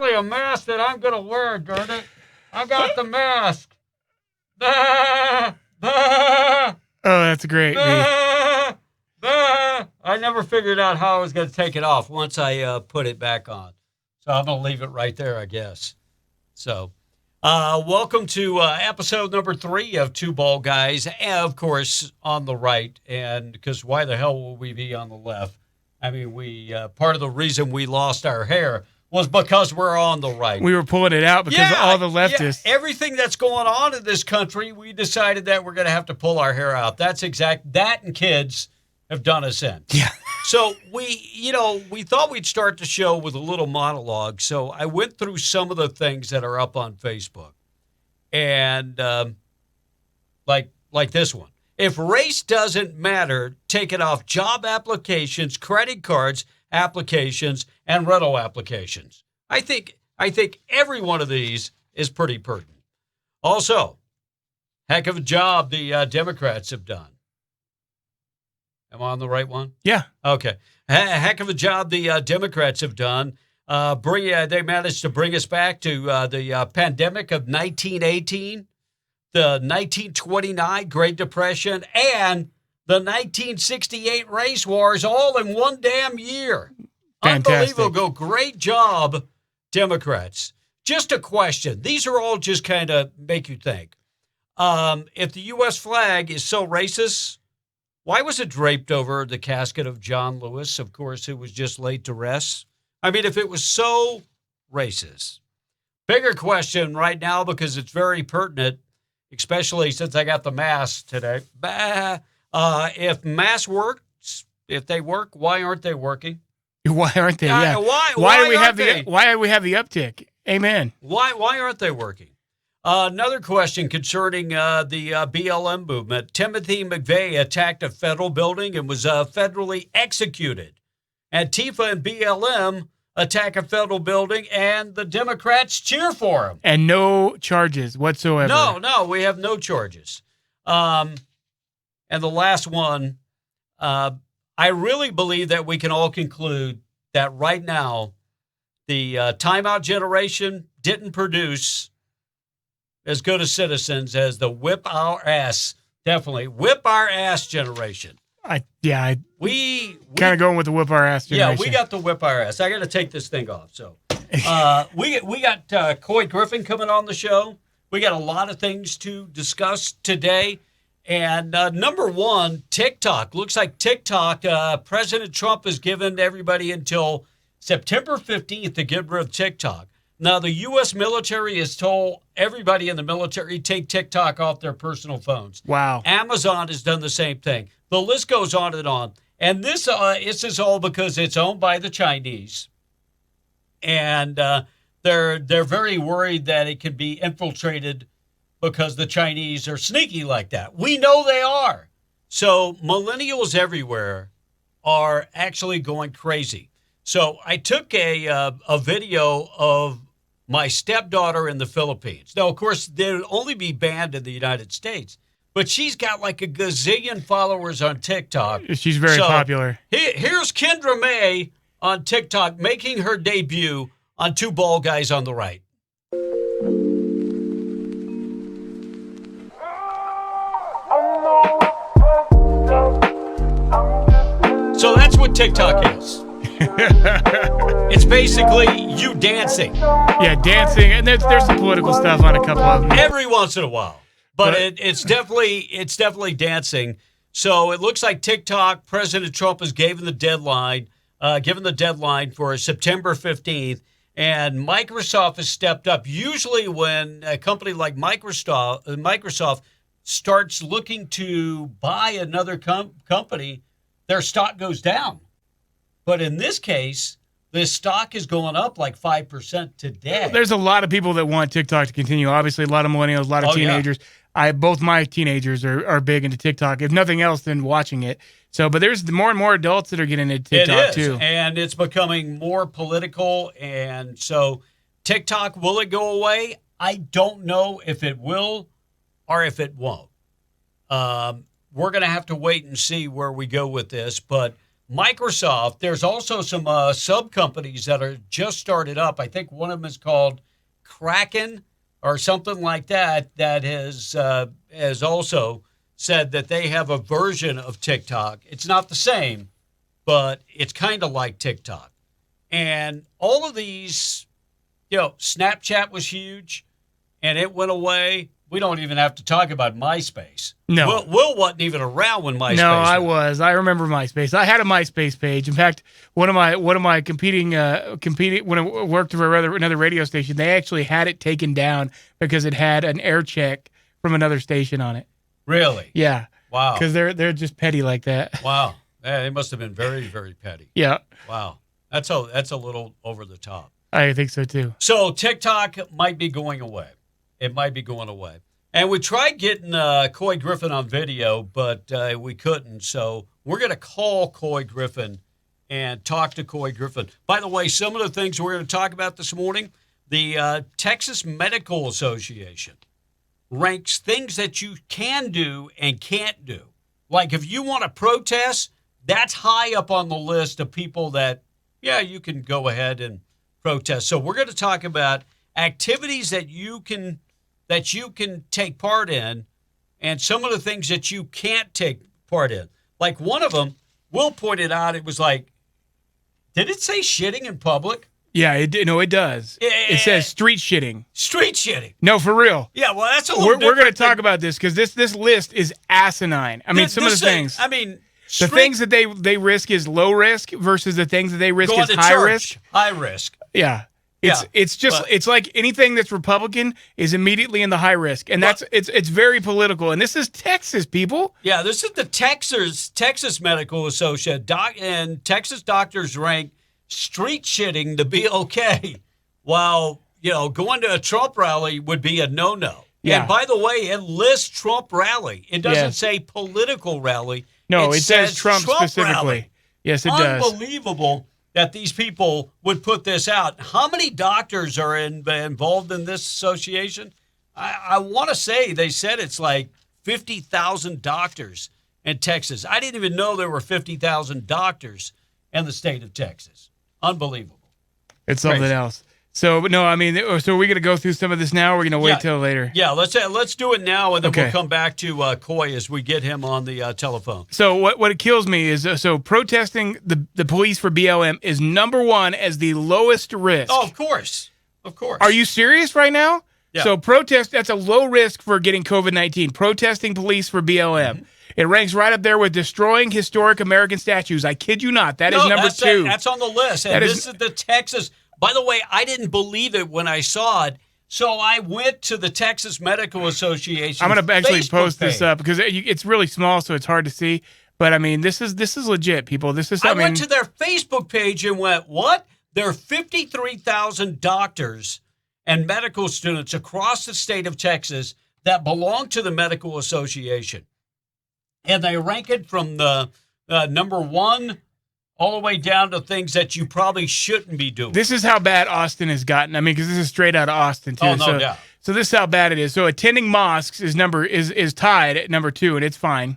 A mask that I'm going to wear, darn it. I got the mask. Oh, that's great. I never figured out how I was going to take it off once I put it back on. So I'm going to leave it right there, I guess. So, welcome to episode number 3 of Two Bald Guys, and of course, on the right. And because why the hell will we be on the left? I mean, part of the reason we lost our hair was because we're on the right. We were pulling it out because of all the leftists. Yeah, everything that's going on in this country, we decided that we're going to have to pull our hair out. That and kids have done us in. Yeah. So we thought we'd start the show with a little monologue. So I went through some of the things that are up on Facebook. And like this one. If race doesn't matter, take it off job applications, credit cards, applications, and rental applications. I think every one of these is pretty pertinent. Also, heck of a job the Democrats have done. Am I on the right one? Yeah. Okay. Heck of a job the Democrats have done. They managed to bring us back to the pandemic of 1918, the 1929 Great Depression, and the 1968 race wars all in one damn year. Fantastic. Unbelievable. Great job, Democrats. Just a question. These are all just kind of make you think. If the U.S. flag is so racist, why was it draped over the casket of John Lewis, of course, who was just laid to rest? I mean, if it was so racist. Bigger question right now, because it's very pertinent, especially since I got the mask today. If masks works, if they work, why aren't they working? Why aren't they? Yeah. Why do we have the uptick? Amen. Why aren't they working? Another question concerning the BLM movement. Timothy McVeigh attacked a federal building and was federally executed. Antifa and BLM attack a federal building, and the Democrats cheer for him. And no charges whatsoever. No, we have no charges. And the last one, I really believe that we can all conclude that right now, the timeout generation didn't produce as good a citizens as the whip our ass generation. We kind of going with the whip our ass generation. Yeah, we got the whip our ass. I got to take this thing off. So we got Coy Griffin coming on the show. We got a lot of things to discuss today. And number one, TikTok. Looks like TikTok, President Trump has given everybody until September 15th to get rid of TikTok. Now, the U.S. military has told everybody in the military take TikTok off their personal phones. Wow. Amazon has done the same thing. The list goes on and on. And this is all because it's owned by the Chinese. And they're very worried that it could be infiltrated because the Chinese are sneaky like that. We know they are. So millennials everywhere are actually going crazy. So I took a video of my stepdaughter in the Philippines. Now, of course, they would only be banned in the United States, but she's got like a gazillion followers on TikTok. She's very popular. Here's Kendra May on TikTok making her debut on Two Bald Guys on the Right. So that's what TikTok is. It's basically you dancing. Yeah, dancing, and there's some political stuff on a couple of them. Every once in a while. But it's definitely dancing. So it looks like TikTok, President Trump has given the deadline for September 15th, and Microsoft has stepped up. Usually when a company like Microsoft starts looking to buy another company, their stock goes down. But in this case, the stock is going up like 5% today. There's a lot of people that want TikTok to continue. Obviously, a lot of millennials, a lot of teenagers. Yeah. Both my teenagers are big into TikTok. If nothing else, than watching it. So, but there's more and more adults that are getting into TikTok too. And it's becoming more political. And so TikTok, will it go away? I don't know if it will or if it won't. We're going to have to wait and see where we go with this. But Microsoft, there's also some sub-companies that are just started up. I think one of them is called Kraken or something like that, that has also said that they have a version of TikTok. It's not the same, but it's kind of like TikTok. And all of these, Snapchat was huge, and it went away. We don't even have to talk about MySpace. No. Will wasn't even around when MySpace No, I was. I remember MySpace. I had a MySpace page. In fact, one of my competing when I worked for another radio station, they actually had it taken down because it had an air check from another station on it. Really? Yeah. Wow. Because they're just petty like that. Wow. Yeah, they must have been very, very petty. Yeah. Wow. That's a little over the top. I think so too. So TikTok might be going away. It might be going away. And we tried getting Couy Griffin on video, but we couldn't. So we're going to call Couy Griffin and talk to Couy Griffin. By the way, some of the things we're going to talk about this morning, the Texas Medical Association ranks things that you can do and can't do. Like if you want to protest, that's high up on the list of people that, you can go ahead and protest. So we're going to talk about activities that you can take part in, and some of the things that you can't take part in. Like one of them, Will pointed out, it was like, did it say shitting in public? Yeah, it does. It says street shitting. Street shitting. No, for real. Yeah, well, that's a little We're going to talk about this because this list is asinine. I mean, some of the things. The things that they risk is low risk versus the things that they risk is high risk. High risk. Yeah. It's like anything that's Republican is immediately in the high risk, and it's very political. And this is Texas, people. Yeah, this is the Texas Medical Association, and Texas doctors rank street shitting to be okay, while going to a Trump rally would be a no-no. Yeah. And by the way, it lists Trump rally. It doesn't say political rally. No, it says Trump specifically. Rally. Yes, it does. Unbelievable that these people would put this out. How many doctors are involved in this association? I want to say they said it's like 50,000 doctors in Texas. I didn't even know there were 50,000 doctors in the state of Texas. Unbelievable. It's something else. So, no, so we're going to go through some of this now, or we're going to wait till later? Yeah, let's do it now, and then we'll come back to Couy as we get him on the telephone. So what it kills me is, protesting the police for BLM is number one as the lowest risk. Oh, of course. Are you serious right now? Yeah. So protest, that's a low risk for getting COVID-19. Protesting police for BLM. Mm-hmm. It ranks right up there with destroying historic American statues. I kid you not. That is number two. That's on the list. And this is the Texas. By the way, I didn't believe it when I saw it, so I went to the Texas Medical Association. I'm going to actually post page. This up because it's really small, so it's hard to see. But this is legit, people. I went to their Facebook page and went, what? There are 53,000 doctors and medical students across the state of Texas that belong to the Medical Association. And they rank it from the number one all the way down to things that you probably shouldn't be doing. This is how bad Austin has gotten. Because this is straight out of Austin, too. Oh, no doubt. So this is how bad it is. So attending mosques is tied at number 2, and it's fine.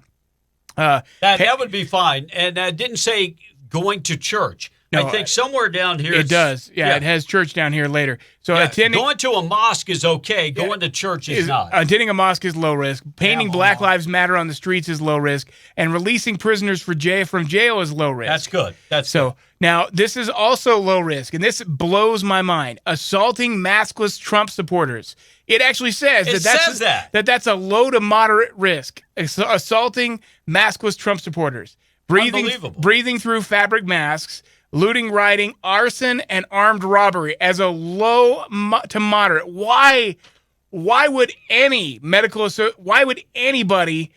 That would be fine. And I didn't say going to church. No, I think somewhere down here. It does. Yeah, it has church down here later. So going to a mosque is okay. Going to church is not. Attending a mosque is low risk. Painting Black Lives Matter on the streets is low risk. And releasing prisoners from jail is low risk. That's good. Now, this is also low risk, and this blows my mind. Assaulting maskless Trump supporters. It actually says that's a low to moderate risk. Assaulting maskless Trump supporters. Breathing through fabric masks. Looting, rioting, arson, and armed robbery as a low to moderate. Why why would anybody?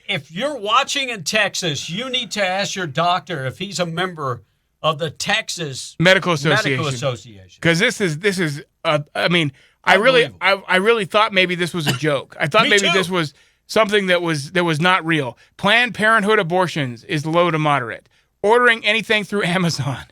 If you're watching in Texas, you need to ask your doctor if he's a member of the Texas Medical Association. Because this is. I mean, I really thought maybe this was a joke. I thought maybe this was something that was not real. Planned Parenthood abortions is low to moderate. Ordering anything through Amazon,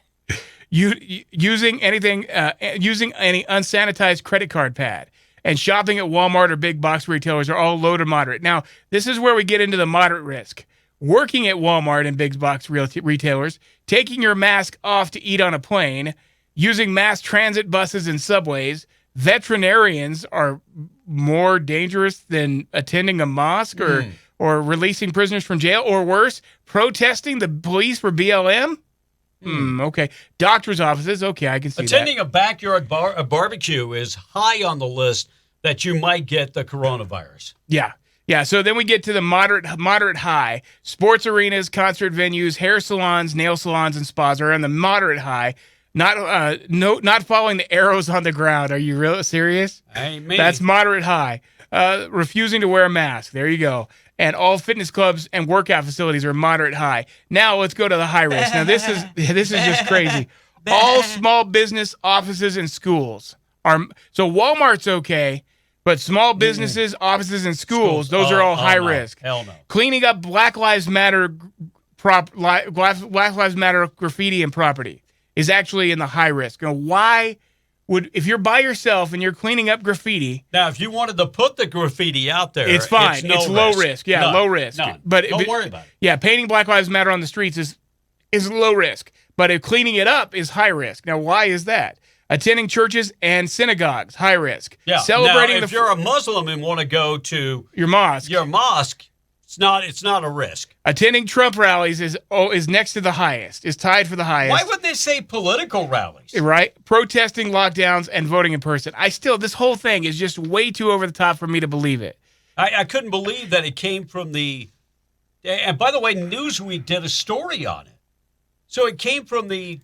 using any unsanitized credit card pad, and shopping at Walmart or big box retailers are all low to moderate. Now, this is where we get into the moderate risk. Working at Walmart and big box retailers, taking your mask off to eat on a plane, using mass transit buses and subways. Veterinarians are more dangerous than attending a mosque or releasing prisoners from jail, or worse, protesting the police for BLM. Okay. Doctor's offices. Okay, I can see Attending that. a backyard barbecue is high on the list that you might get the coronavirus. Yeah. Yeah, so then we get to the moderate high. Sports arenas, concert venues, hair salons, nail salons, and spas are on the moderate high. Not following the arrows on the ground. Are you real serious? Ain't me. That's moderate high. Refusing to wear a mask. There you go. And all fitness clubs and workout facilities are moderate high. Now let's go to the high risk. Now this is just crazy. All small business offices and schools are. So Walmart's okay, but small businesses, offices, and schools, those are all high risk. Hell no. Cleaning up Black Lives Matter graffiti and property is actually in the high risk. Now, why would, if you're by yourself and you're cleaning up graffiti? Now, if you wanted to put the graffiti out there, it's fine. It's low risk. Yeah, low risk. None. But don't worry about it. Yeah, painting Black Lives Matter on the streets is low risk. But if cleaning it up is high risk. Now, why is that? Attending churches and synagogues, high risk. Yeah. Celebrating now, if you're a Muslim and want to go to your mosque, it's not a risk. Attending Trump rallies is next to the highest. Is tied for the highest. Why would they say political rallies? Right? Protesting lockdowns and voting in person. This whole thing is just way too over the top for me to believe it. I couldn't believe that it came from the. And by the way, Newsweek did a story on it. So it came from the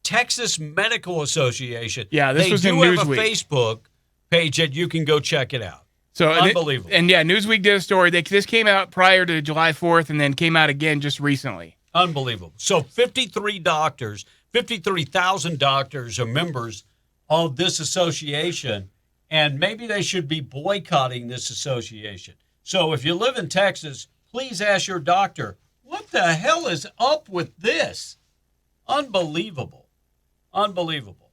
Texas Medical Association. Yeah, this was in Newsweek. They do have a Facebook page that you can go check it out. So unbelievable. Newsweek did a story. This came out prior to July 4th and then came out again just recently. Unbelievable. So 53,000 doctors are members of this association, and maybe they should be boycotting this association. So if you live in Texas, please ask your doctor, what the hell is up with this? Unbelievable. Unbelievable.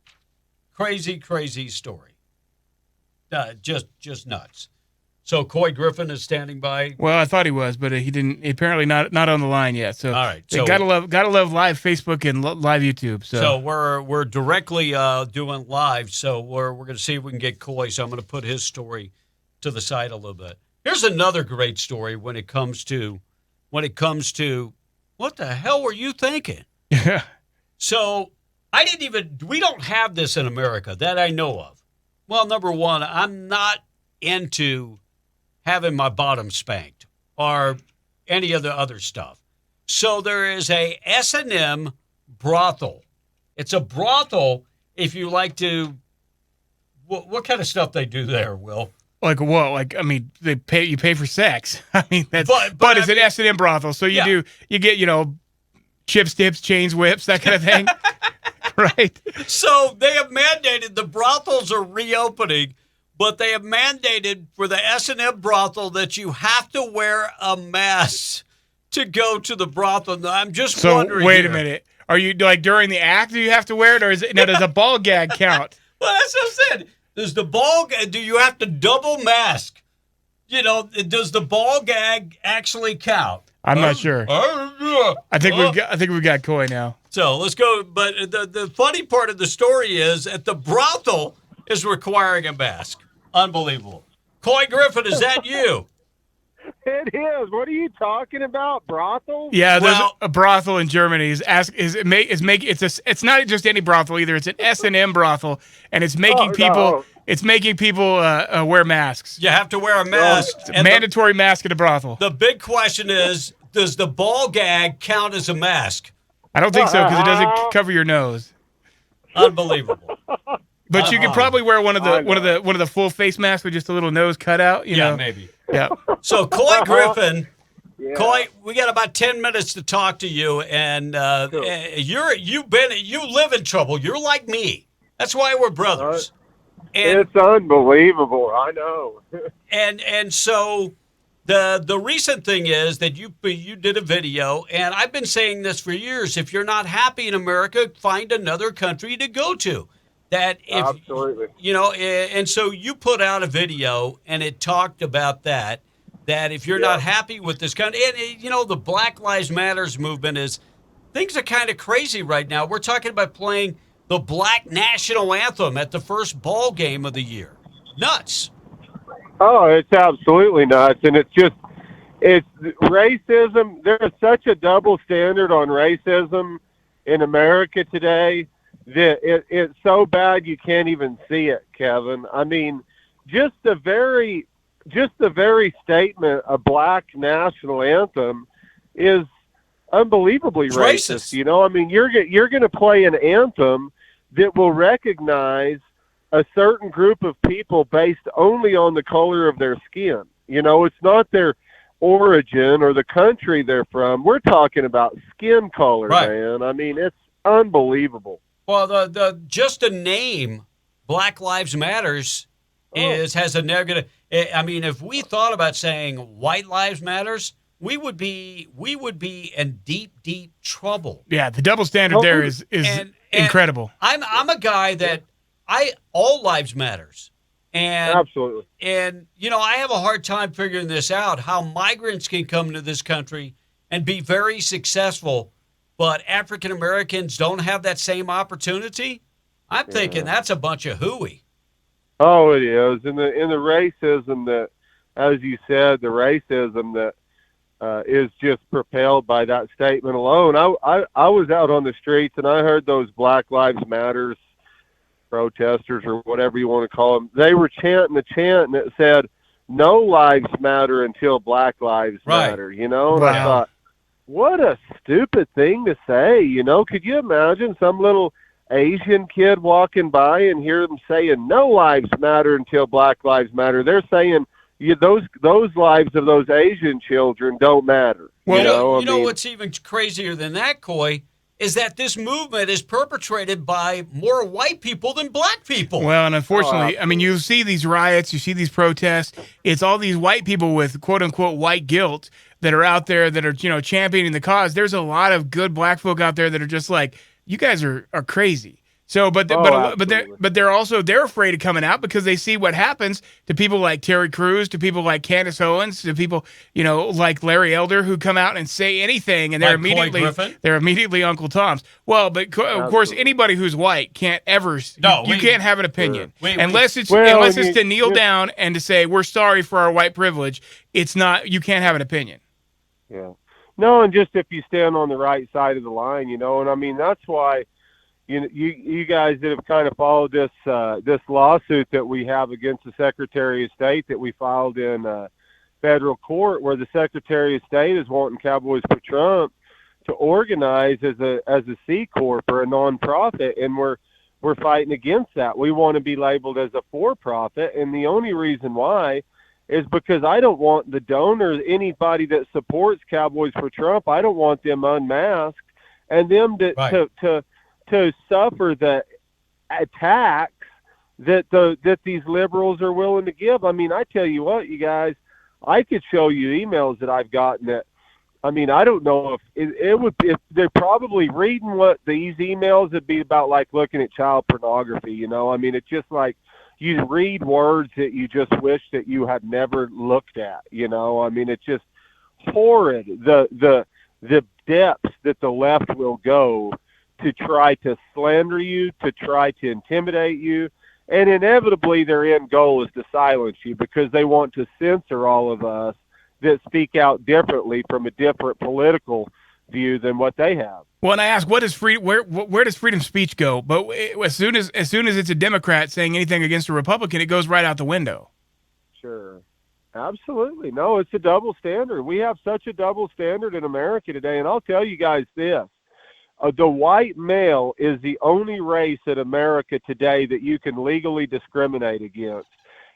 Crazy, crazy story. Just nuts. So Couy Griffin is standing by. Well, I thought he was, but he didn't. Apparently not on the line yet. So all right, so gotta love live Facebook and live YouTube. So we're directly doing live. So we're going to see if we can get Couy. So I'm going to put his story to the side a little bit. Here's another great story when it comes to what the hell were you thinking? Yeah. So we don't have this in America that I know of. Well, number one, I'm not into having my bottom spanked or any of the other stuff. So there is a S&M brothel. It's a brothel if you like to. What kind of stuff they do there, Will? Like what? Like, I mean, you pay for sex. I mean, that's but it's an S&M brothel, so you get chips, dips, chains, whips, that kind of thing. Right. So they have mandated, the brothels are reopening, but they have mandated for the S&M brothel that you have to wear a mask to go to the brothel. Now, I'm just wondering. So wait a minute. Are you like during the act? Do you have to wear it, or is it? Now, does a ball gag count? Well, that's what I said. Does the ball gag? Do you have to double mask? Does the ball gag actually count? I'm not sure. I think we've got Couy now. So let's go. But the funny part of the story is that the brothel is requiring a mask. Unbelievable. Couy Griffin, is that you? It is. What are you talking about? Brothel? Yeah, there's a brothel in Germany. It's not just any brothel either. It's an S&M brothel, and it's making people. It's making people wear masks. You have to wear a mask. It's a mandatory mask at a brothel. The big question is, does the ball gag count as a mask? I don't think so because it doesn't cover your nose. Unbelievable. But you could probably wear one of the full face masks with just a little nose cutout. You know? Maybe. Yeah. So Couy Griffin. Yeah. Couy, we got about 10 minutes to talk to you, and Cool. you live in trouble. You're like me. That's why we're brothers. And it's unbelievable. I know. and so the recent thing is that you did a video, and I've been saying this for years. If you're not happy in America, find another country to go to. That if Absolutely. and so you put out a video, and it talked about that if you're not happy with this country, and the Black Lives Matters movement things are kind of crazy right now. We're talking about playing the Black National Anthem at the first ball game of the year. Nuts. Oh, it's absolutely nuts. And it's racism. There's such a double standard on racism in America today that it's so bad you can't even see it, Kevin. I mean, just the very statement of Black National Anthem is unbelievably racist. I mean, you're going to play an anthem that will recognize a certain group of people based only on the color of their skin. It's not their origin or the country they're from. We're talking about skin color, man. I mean, it's unbelievable. Well, the just a name Black Lives Matters has a negative. I mean, if we thought about saying White Lives Matters, we would be in deep trouble. Yeah, the double standard there is incredible. I'm a guy that all lives matters. And absolutely. And I have a hard time figuring this out, how migrants can come to this country and be very successful, but African Americans don't have that same opportunity. I'm thinking that's a bunch of hooey. Oh, it is. In the racism that, as you said, the racism that is just propelled by that statement alone. I was out on the streets and I heard those Black Lives Matters protesters or whatever you want to call them. They were chanting the chant and it said, "No lives matter until Black lives matter." And I thought, what a stupid thing to say. Could you imagine some little Asian kid walking by and hear them saying, "No lives matter until Black lives matter"? They're saying those lives of those Asian children don't matter. Well, what's even crazier than that, Couy, is that this movement is perpetrated by more white people than black people. Well, and unfortunately, I mean, you see these riots, you see these protests. It's all these white people with quote unquote white guilt that are out there that are, championing the cause. There's a lot of good black folk out there that are just like, you guys are crazy. So, but they're afraid of coming out because they see what happens to people like Terry Crews, to people like Candace Owens, to people like Larry Elder who come out and say anything, and they're immediately Uncle Toms. Well, but of course anybody who's white can't ever. You can't have an opinion unless it's to kneel down and to say we're sorry for our white privilege. It's not. You can't have an opinion. Yeah. No, and just if you stand on the right side of the line, and I mean that's why. You guys that have kind of followed this lawsuit that we have against the Secretary of State that we filed in federal court, where the Secretary of State is wanting Cowboys for Trump to organize as a C corp or a nonprofit, and we're fighting against that. We want to be labeled as a for-profit, and the only reason why is because I don't want the donors, anybody that supports Cowboys for Trump, I don't want them unmasked and them to suffer the attacks that these liberals are willing to give. I mean, I tell you what, you guys, I could show you emails that I've gotten that, I mean, I don't know if they're probably reading what these emails would be about, like looking at child pornography, I mean, it's just like you read words that you just wish that you had never looked at, I mean, it's just horrid, the depths that the left will go to try to slander you, to try to intimidate you, and inevitably their end goal is to silence you because they want to censor all of us that speak out differently from a different political view than what they have. Well, and I ask, what is where does freedom of speech go? But as soon as it's a Democrat saying anything against a Republican, it goes right out the window. Sure. Absolutely. No, it's a double standard. We have such a double standard in America today, and I'll tell you guys this. the white male is the only race in America today that you can legally discriminate against.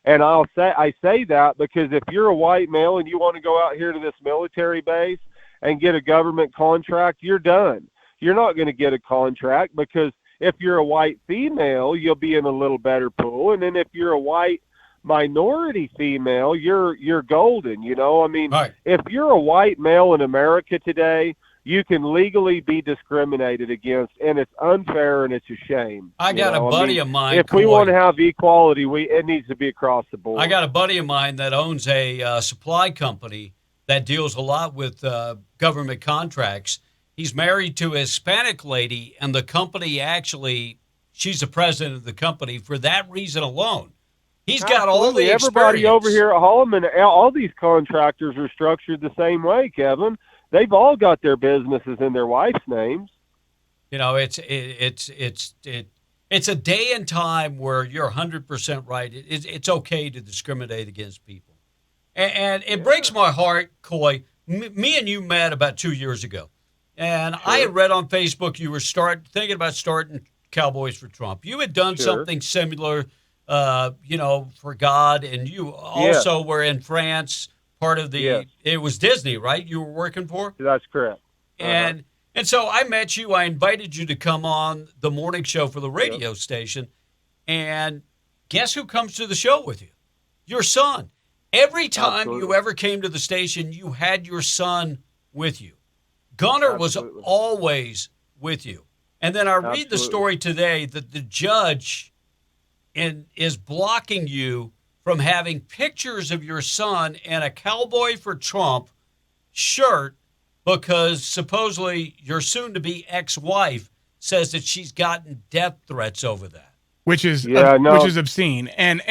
And I say that because if you're a white male and you want to go out here to this military base and get a government contract, you're done. You're not going to get a contract because if you're a white female, you'll be in a little better pool. And then if you're a white minority female, you're golden. You know, I mean, right. If you're a white male in America today, you can legally be discriminated against, and it's unfair and it's a shame. I got a buddy of mine. If we want to have equality, it needs to be across the board. I got a buddy of mine that owns a supply company that deals a lot with government contracts. He's married to a Hispanic lady, and the company actually, she's the president of the company for that reason alone. He's got all the experience. Everybody over here at Holloman, all these contractors are structured the same way, Kevin. They've all got their businesses in their wife's names. You know, it's a day and time where you're 100% right. It's okay to discriminate against people, and it breaks my heart, Coy. Me and you met about 2 years ago, and sure. I had read on Facebook you were thinking about starting Cowboys for Trump. You had done something similar, for God, and you also were in France. Part of the it was Disney, right? You were working for? That's correct. And so I met you. I invited you to come on the morning show for the radio station. And guess who comes to the show with you? Your son. Every time you ever came to the station, you had your son with you. Gunner was always with you. And then I read the story today that the judge is blocking you from having pictures of your son in a Cowboy for Trump shirt because supposedly your soon-to-be ex-wife says that she's gotten death threats over that. Which is obscene and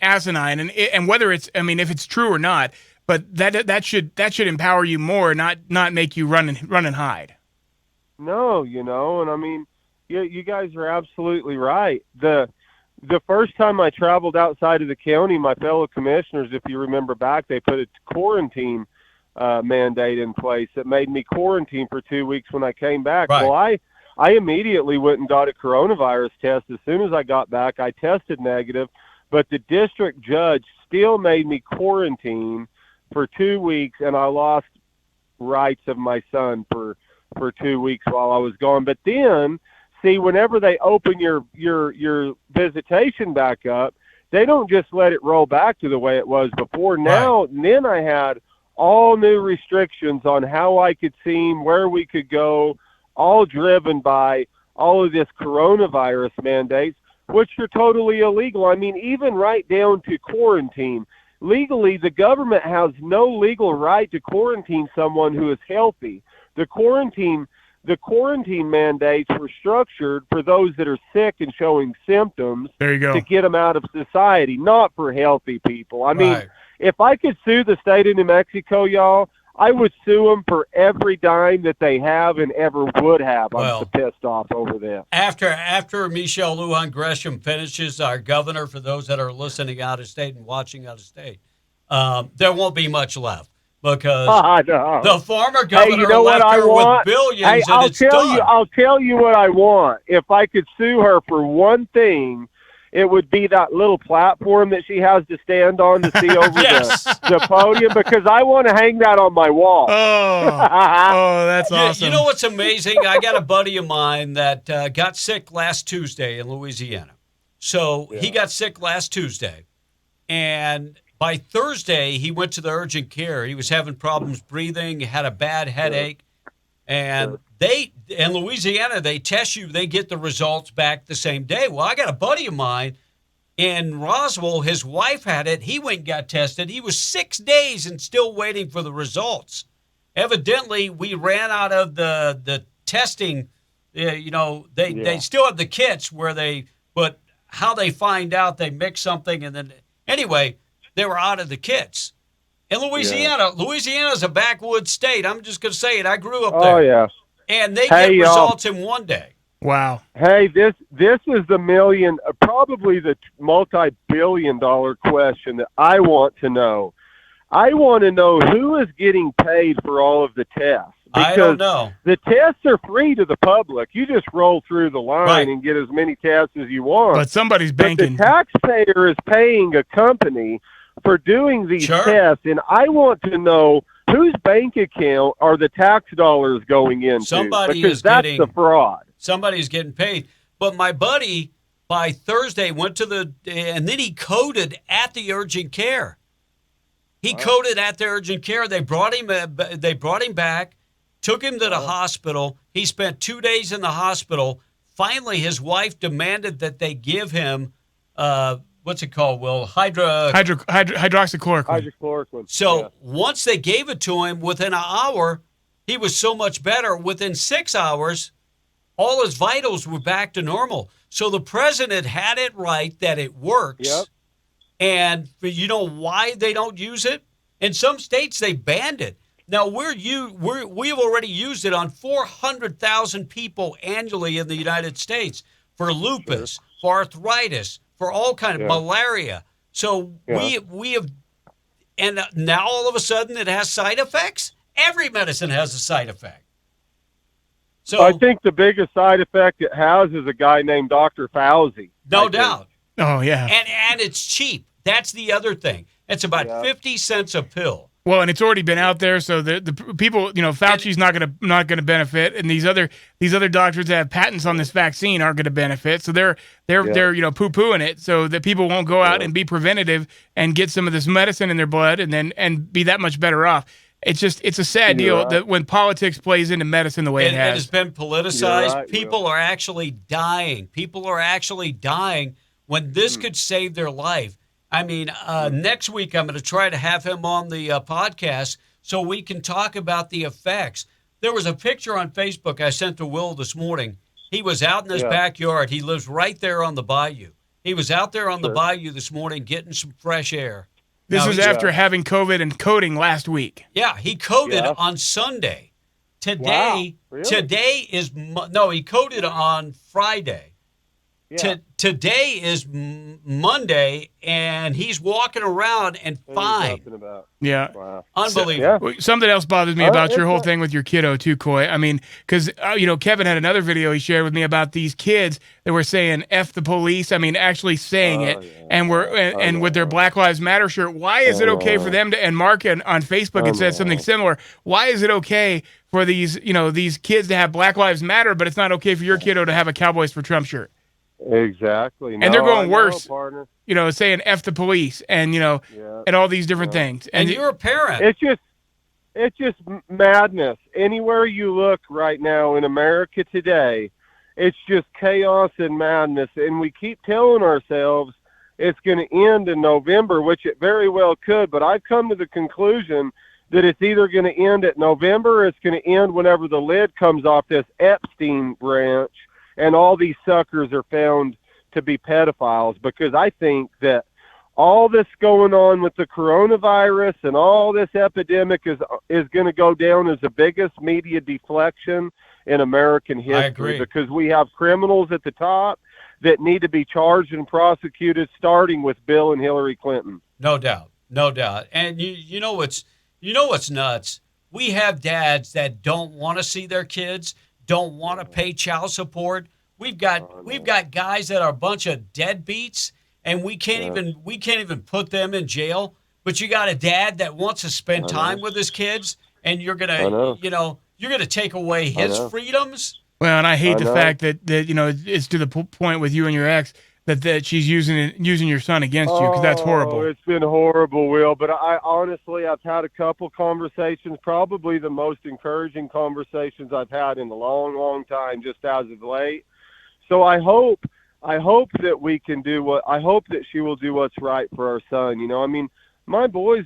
asinine, and whether it's, I mean, if it's true or not, but that should empower you more, not make you run and hide. No, and I mean, you guys are absolutely right. The first time I traveled outside of the county, my fellow commissioners, if you remember back, they put a quarantine mandate in place that made me quarantine for 2 weeks when I came back. Right. Well, I immediately went and got a coronavirus test. As soon as I got back, I tested negative, but the district judge still made me quarantine for 2 weeks, and I lost rights of my son for 2 weeks while I was gone. But then, see, whenever they open your visitation back up, they don't just let it roll back to the way it was before. Now, then I had all new restrictions on how I could see him, where we could go, all driven by all of this coronavirus mandates, which are totally illegal. I mean, even right down to quarantine. Legally, the government has no legal right to quarantine someone who is healthy. The quarantine mandates were structured for those that are sick and showing symptoms to get them out of society, not for healthy people. I mean, if I could sue the state of New Mexico, y'all, I would sue them for every dime that they have and ever would have. I'm so pissed off over this. After Michelle Lujan Gresham finishes, our governor, for those that are listening out of state and watching out of state, there won't be much left. Because the former governor left her with billions, and it's done. I'll tell you what I want. If I could sue her for one thing, it would be that little platform that she has to stand on to see over the podium, because I want to hang that on my wall. Oh, that's awesome. You know what's amazing? I got a buddy of mine that got sick last Tuesday in Louisiana. So he got sick last Tuesday, and by Thursday, he went to the urgent care. He was having problems breathing, had a bad headache. And in Louisiana, they test you. They get the results back the same day. Well, I got a buddy of mine in Roswell. His wife had it. He went and got tested. He was 6 days and still waiting for the results. Evidently, we ran out of the testing. They still have the kits but how they find out, they mix something. And then, anyway, they were out of the kits. In Louisiana, Louisiana's a backwoods state. I'm just going to say it. I grew up there. Oh, yeah. And they get results in one day. Wow. Hey, this is probably the multi-billion-dollar question that I want to know. I want to know who is getting paid for all of the tests. I don't know. The tests are free to the public. You just roll through the line and get as many tests as you want. But somebody's banking. But the taxpayer is paying a company for doing these tests, and I want to know whose bank account are the tax dollars going into? Because that's the fraud. Somebody's getting paid. But my buddy, by Thursday, went to and then he coded at the urgent care. He coded at the urgent care. They brought him back, took him to the hospital. He spent 2 days in the hospital. Finally, his wife demanded that they give him, what's it called, Will? Hydroxychloroquine. Hydroxychloroquine. So once they gave it to him, within an hour, he was so much better. Within 6 hours, all his vitals were back to normal. So the president had it right that it works. Yep. And you know why they don't use it? In some states, they banned it. Now, we've already used it on 400,000 people annually in the United States for lupus, for arthritis, for all kind of malaria. So we have, and now all of a sudden it has side effects. Every medicine has a side effect. So I think the biggest side effect it has is a guy named Dr. Fauci. No doubt. Oh yeah. And it's cheap. That's the other thing. It's about 50 cents a pill. Well, and it's already been out there, so the people, Fauci's not gonna benefit, and these other doctors that have patents on this vaccine aren't gonna benefit. So they're poo-pooing it, so that people won't go out and be preventative and get some of this medicine in their blood, and be that much better off. It's a sad deal that when politics plays into medicine the way it has. It has been politicized. People are actually dying. People are actually dying when this could save their life. I mean, next week I'm going to try to have him on the podcast so we can talk about the effects. There was a picture on Facebook I sent to Will this morning. He was out in his backyard. He lives right there on the bayou. He was out there on the bayou this morning getting some fresh air. This is after having COVID and coding last week. Yeah, he coded on Sunday. Today, he coded on Friday. Yeah. Today is Monday, and he's walking around and fine. Yeah. Wow. Unbelievable. Something else bothers me about your whole thing with your kiddo too, Coy. I mean, because Kevin had another video he shared with me about these kids that were saying "F the police." I mean, actually saying it, and with their Black Lives Matter shirt. Why is it okay for them to? And Mark on Facebook had said something similar. Why is it okay for these kids to have Black Lives Matter, but it's not okay for your kiddo to have a Cowboys for Trump shirt? Exactly. And they're going worse, saying F the police and, and all these different things. And you're a parent. It's just madness. Anywhere you look right now in America today, it's just chaos and madness. And we keep telling ourselves it's going to end in November, which it very well could. But I've come to the conclusion that it's either going to end at November or it's going to end whenever the lid comes off this Epstein branch and all these suckers are found to be pedophiles, because I think that all this going on with the coronavirus and all this epidemic is going to go down as the biggest media deflection in American history. I agree. Because we have criminals at the top that need to be charged and prosecuted, starting with Bill and Hillary Clinton. No doubt. And you know what's nuts? We have dads that don't want to see their kids, don't want to pay child support. We've got guys that are a bunch of deadbeats, and we can't even put them in jail. But you got a dad that wants to spend time with his kids, and you're gonna take away his freedoms. Well, and I hate the fact that it's to the point with you and your ex that she's using your son against you, because that's horrible. It's been horrible, Will. But I've had a couple conversations, probably the most encouraging conversations I've had in a long, long time, just as of late. So I hope that we can I hope that she will do what's right for our son. I mean, my boy's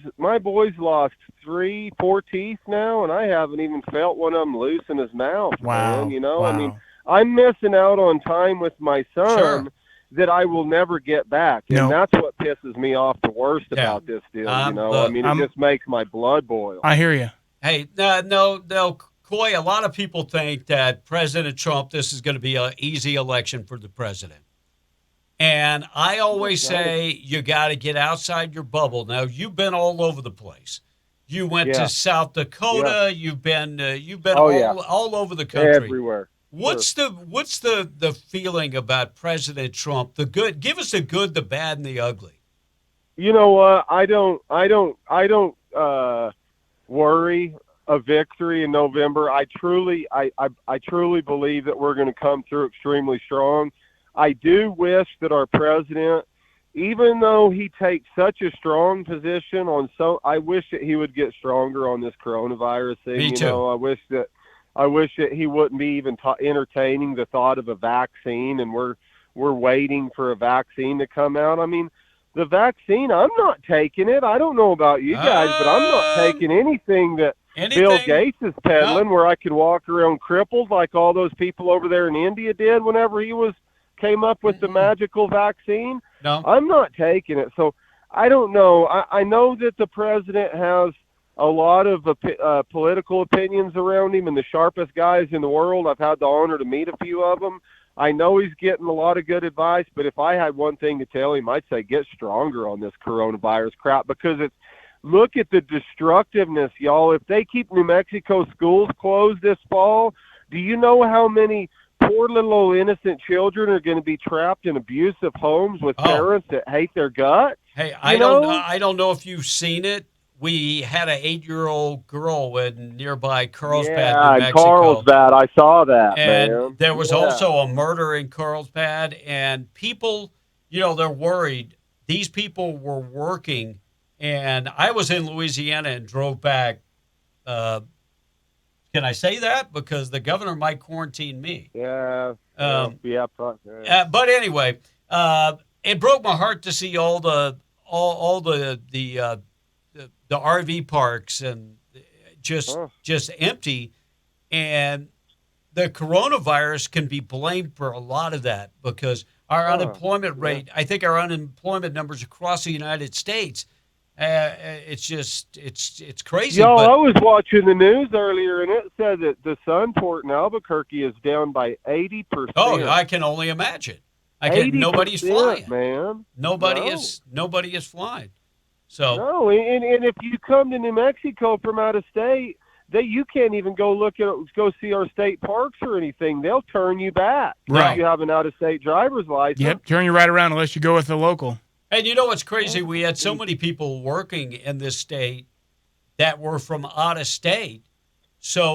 lost 3-4 teeth now, and I haven't even felt one of them loose in his mouth. Wow. Man, wow. I mean, I'm missing out on time with my son that I will never get back. And that's what pisses me off the worst about this deal. Look, it just makes my blood boil. I hear you. Hey, no, Coy, a lot of people think that President Trump, this is going to be an easy election for the president. And I always say you got to get outside your bubble. Now, you've been all over the place. You went to South Dakota. You've been all over the country. Everywhere. What's the feeling about President Trump? The good. Give us the good, the bad, and the ugly. You know what? I don't worry a victory in November. I truly believe that we're going to come through extremely strong. I do wish that our president, even though he takes such a strong position I wish that he would get stronger on this coronavirus thing. Me too. I wish that he wouldn't be even entertaining the thought of a vaccine, and we're waiting for a vaccine to come out. I mean, the vaccine, I'm not taking it. I don't know about you guys, but I'm not taking anything that Bill Gates is peddling, where I could walk around crippled like all those people over there in India did whenever he came up with the magical vaccine. No. I'm not taking it. So I don't know. I know that the president has a lot of political opinions around him, and the sharpest guys in the world. I've had the honor to meet a few of them. I know he's getting a lot of good advice, but if I had one thing to tell him, I'd say get stronger on this coronavirus crap, because look at the destructiveness, y'all. If they keep New Mexico schools closed this fall, do you know how many poor little old innocent children are going to be trapped in abusive homes with parents that hate their guts? Hey, I don't know if you've seen it. We had an 8-year-old girl in nearby Carlsbad, New Mexico. Carlsbad, I saw that, and man. There was also a murder in Carlsbad, and people, they're worried. These people were working, and I was in Louisiana and drove back. Can I say that? Because the governor might quarantine me. Yeah. But anyway, it broke my heart to see all the RV parks and just empty, and the coronavirus can be blamed for a lot of that, because our unemployment rate, I think our unemployment numbers across the United States, it's crazy. Y'all, I was watching the news earlier, and it said that the Sunport in Albuquerque is down by 80%. Oh, I can only imagine. Nobody's flying, man. Nobody is flying. So no, and if you come to New Mexico from out of state, you can't even go see our state parks or anything. They'll turn you back if you have an out-of-state driver's license. Yep, turn you right around unless you go with the local. And you know what's crazy? We had so many people working in this state that were from out of state,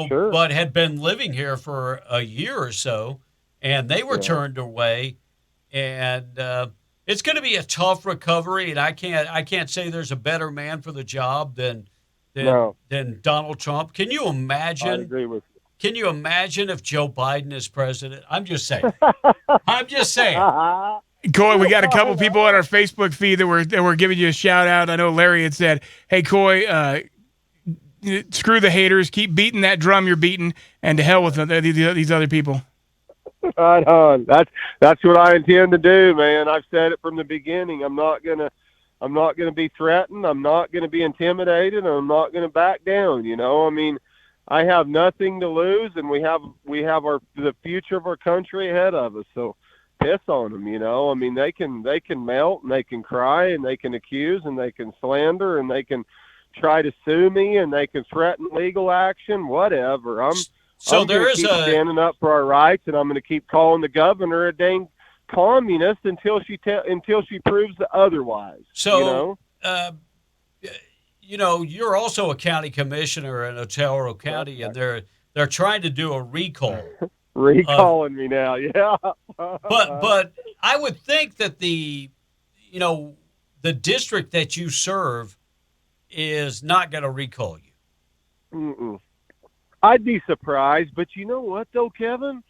but had been living here for a year or so, and they were turned away, and it's going to be a tough recovery, and I can't say there's a better man for the job than Donald Trump. Can you imagine? I agree with you. Can you imagine if Joe Biden is president? I'm just saying. Coy, we got a couple people on our Facebook feed that were giving you a shout out. I know Larry had said, "Hey, Coy, screw the haters. Keep beating that drum you're beating, and to hell with these other people." Right on. That's what I intend to do, man. I've said it from the beginning. I'm not gonna be threatened. I'm not gonna be intimidated. And I'm not gonna back down. I mean, I have nothing to lose, and we have the future of our country ahead of us. So piss on them. I mean, they can melt, and they can cry, and they can accuse, and they can slander, and they can try to sue me, and they can threaten legal action. Whatever. I'm going to keep standing up for our rights, and I'm going to keep calling the governor a dang communist until she proves otherwise. So, you're also a county commissioner in Otero County, and they're trying to do a recall. Recalling me now, yeah. But I would think that the district that you serve is not going to recall you. Mm-mm. I'd be surprised, but you know what, though, Kevin?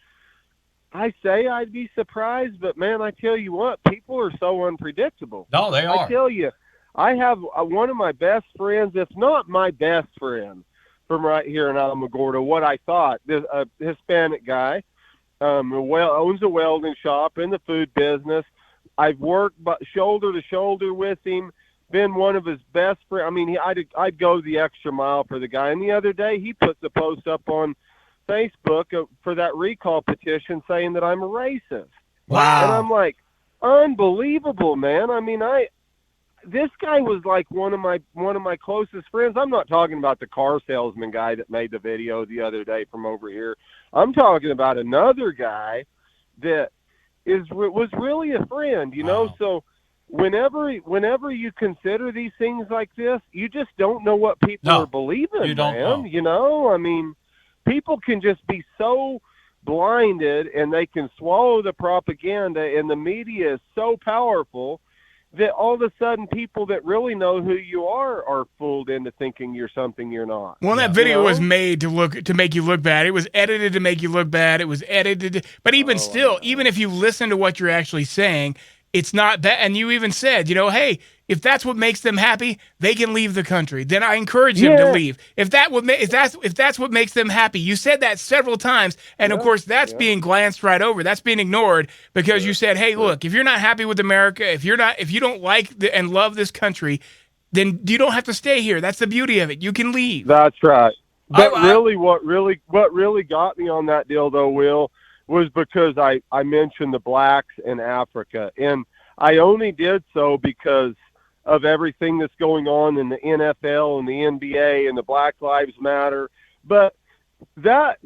I say I'd be surprised, but, man, I tell you what, people are so unpredictable. No, they are. I tell you, I have one of my best friends, if not my best friend, from right here in Alamogordo, what I thought, a Hispanic guy, owns a welding shop in the food business. I've worked shoulder to shoulder with him. Been one of his best friends. I mean, I'd go the extra mile for the guy. And the other day, he puts a post up on Facebook for that recall petition saying that I'm a racist. Wow. And I'm like, unbelievable, man. I mean, this guy was like one of my closest friends. I'm not talking about the car salesman guy that made the video the other day from over here. I'm talking about another guy that was really a friend, you know. So whenever you consider these things like this, you just don't know what people are believing, you don't know. You know, I mean, people can just be so blinded, and they can swallow the propaganda, and the media is so powerful that all of a sudden people that really know who you are fooled into thinking you're something you're not. Well, that video was made to make you look bad. It was edited to make you look bad. It was edited, but even still, even if you listen to what you're actually saying, it's not that. And you even said, you know, hey, if that's what makes them happy, they can leave the country. Then I encourage them to leave. If that's what makes them happy, you said that several times, and of course that's being glanced right over. That's being ignored because you said, hey, look, if you're not happy with America, if you don't like and love this country, then you don't have to stay here. That's the beauty of it. You can leave. That's right. But really, what really got me on that deal, though, Will, was because I mentioned the blacks in Africa, and I only did so because of everything that's going on in the NFL and the NBA and the Black Lives Matter. But that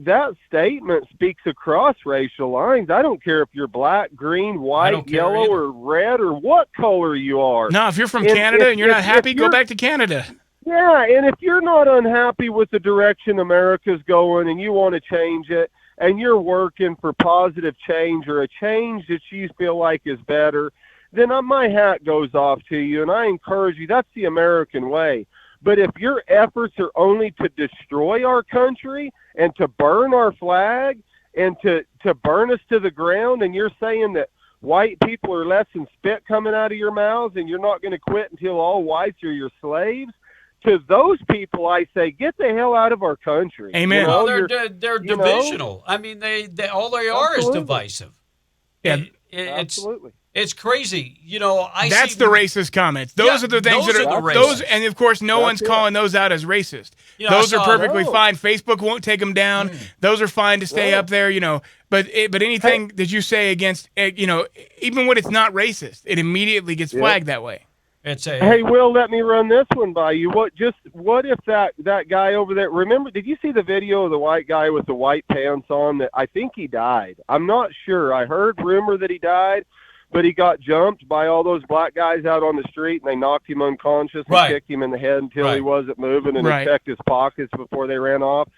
statement speaks across racial lines. I don't care if you're black, green, white, yellow, or red, or what color you are. No, if you're from Canada and you're not happy, go back to Canada. Yeah, and if you're not unhappy with the direction America's going and you want to change it, and you're working for positive change or a change that you feel like is better, then my hat goes off to you, and I encourage you. That's the American way. But if your efforts are only to destroy our country and to burn our flag and to burn us to the ground, and you're saying that white people are less than spit coming out of your mouths and you're not going to quit until all whites are your slaves, to those people I say, get the hell out of our country. Amen. You know, well, they're divisional. I mean, they all they are is divisive. Yeah, absolutely. It's crazy, you know. That's the racist comments. Those are the things that are those, and of course, no one's calling those out as racist. You know, those are perfectly fine. Facebook won't take them down. Those are fine to stay up there, you know. But anything that you say against, you know, even when it's not racist, it immediately gets flagged that way. Hey, Will, let me run this one by you. What if that guy over there? Remember? Did you see the video of the white guy with the white pants on? That I think he died. I'm not sure. I heard rumor that he died. But he got jumped by all those black guys out on the street, and they knocked him unconscious and kicked him in the head until he wasn't moving, and they checked his pockets before they ran off.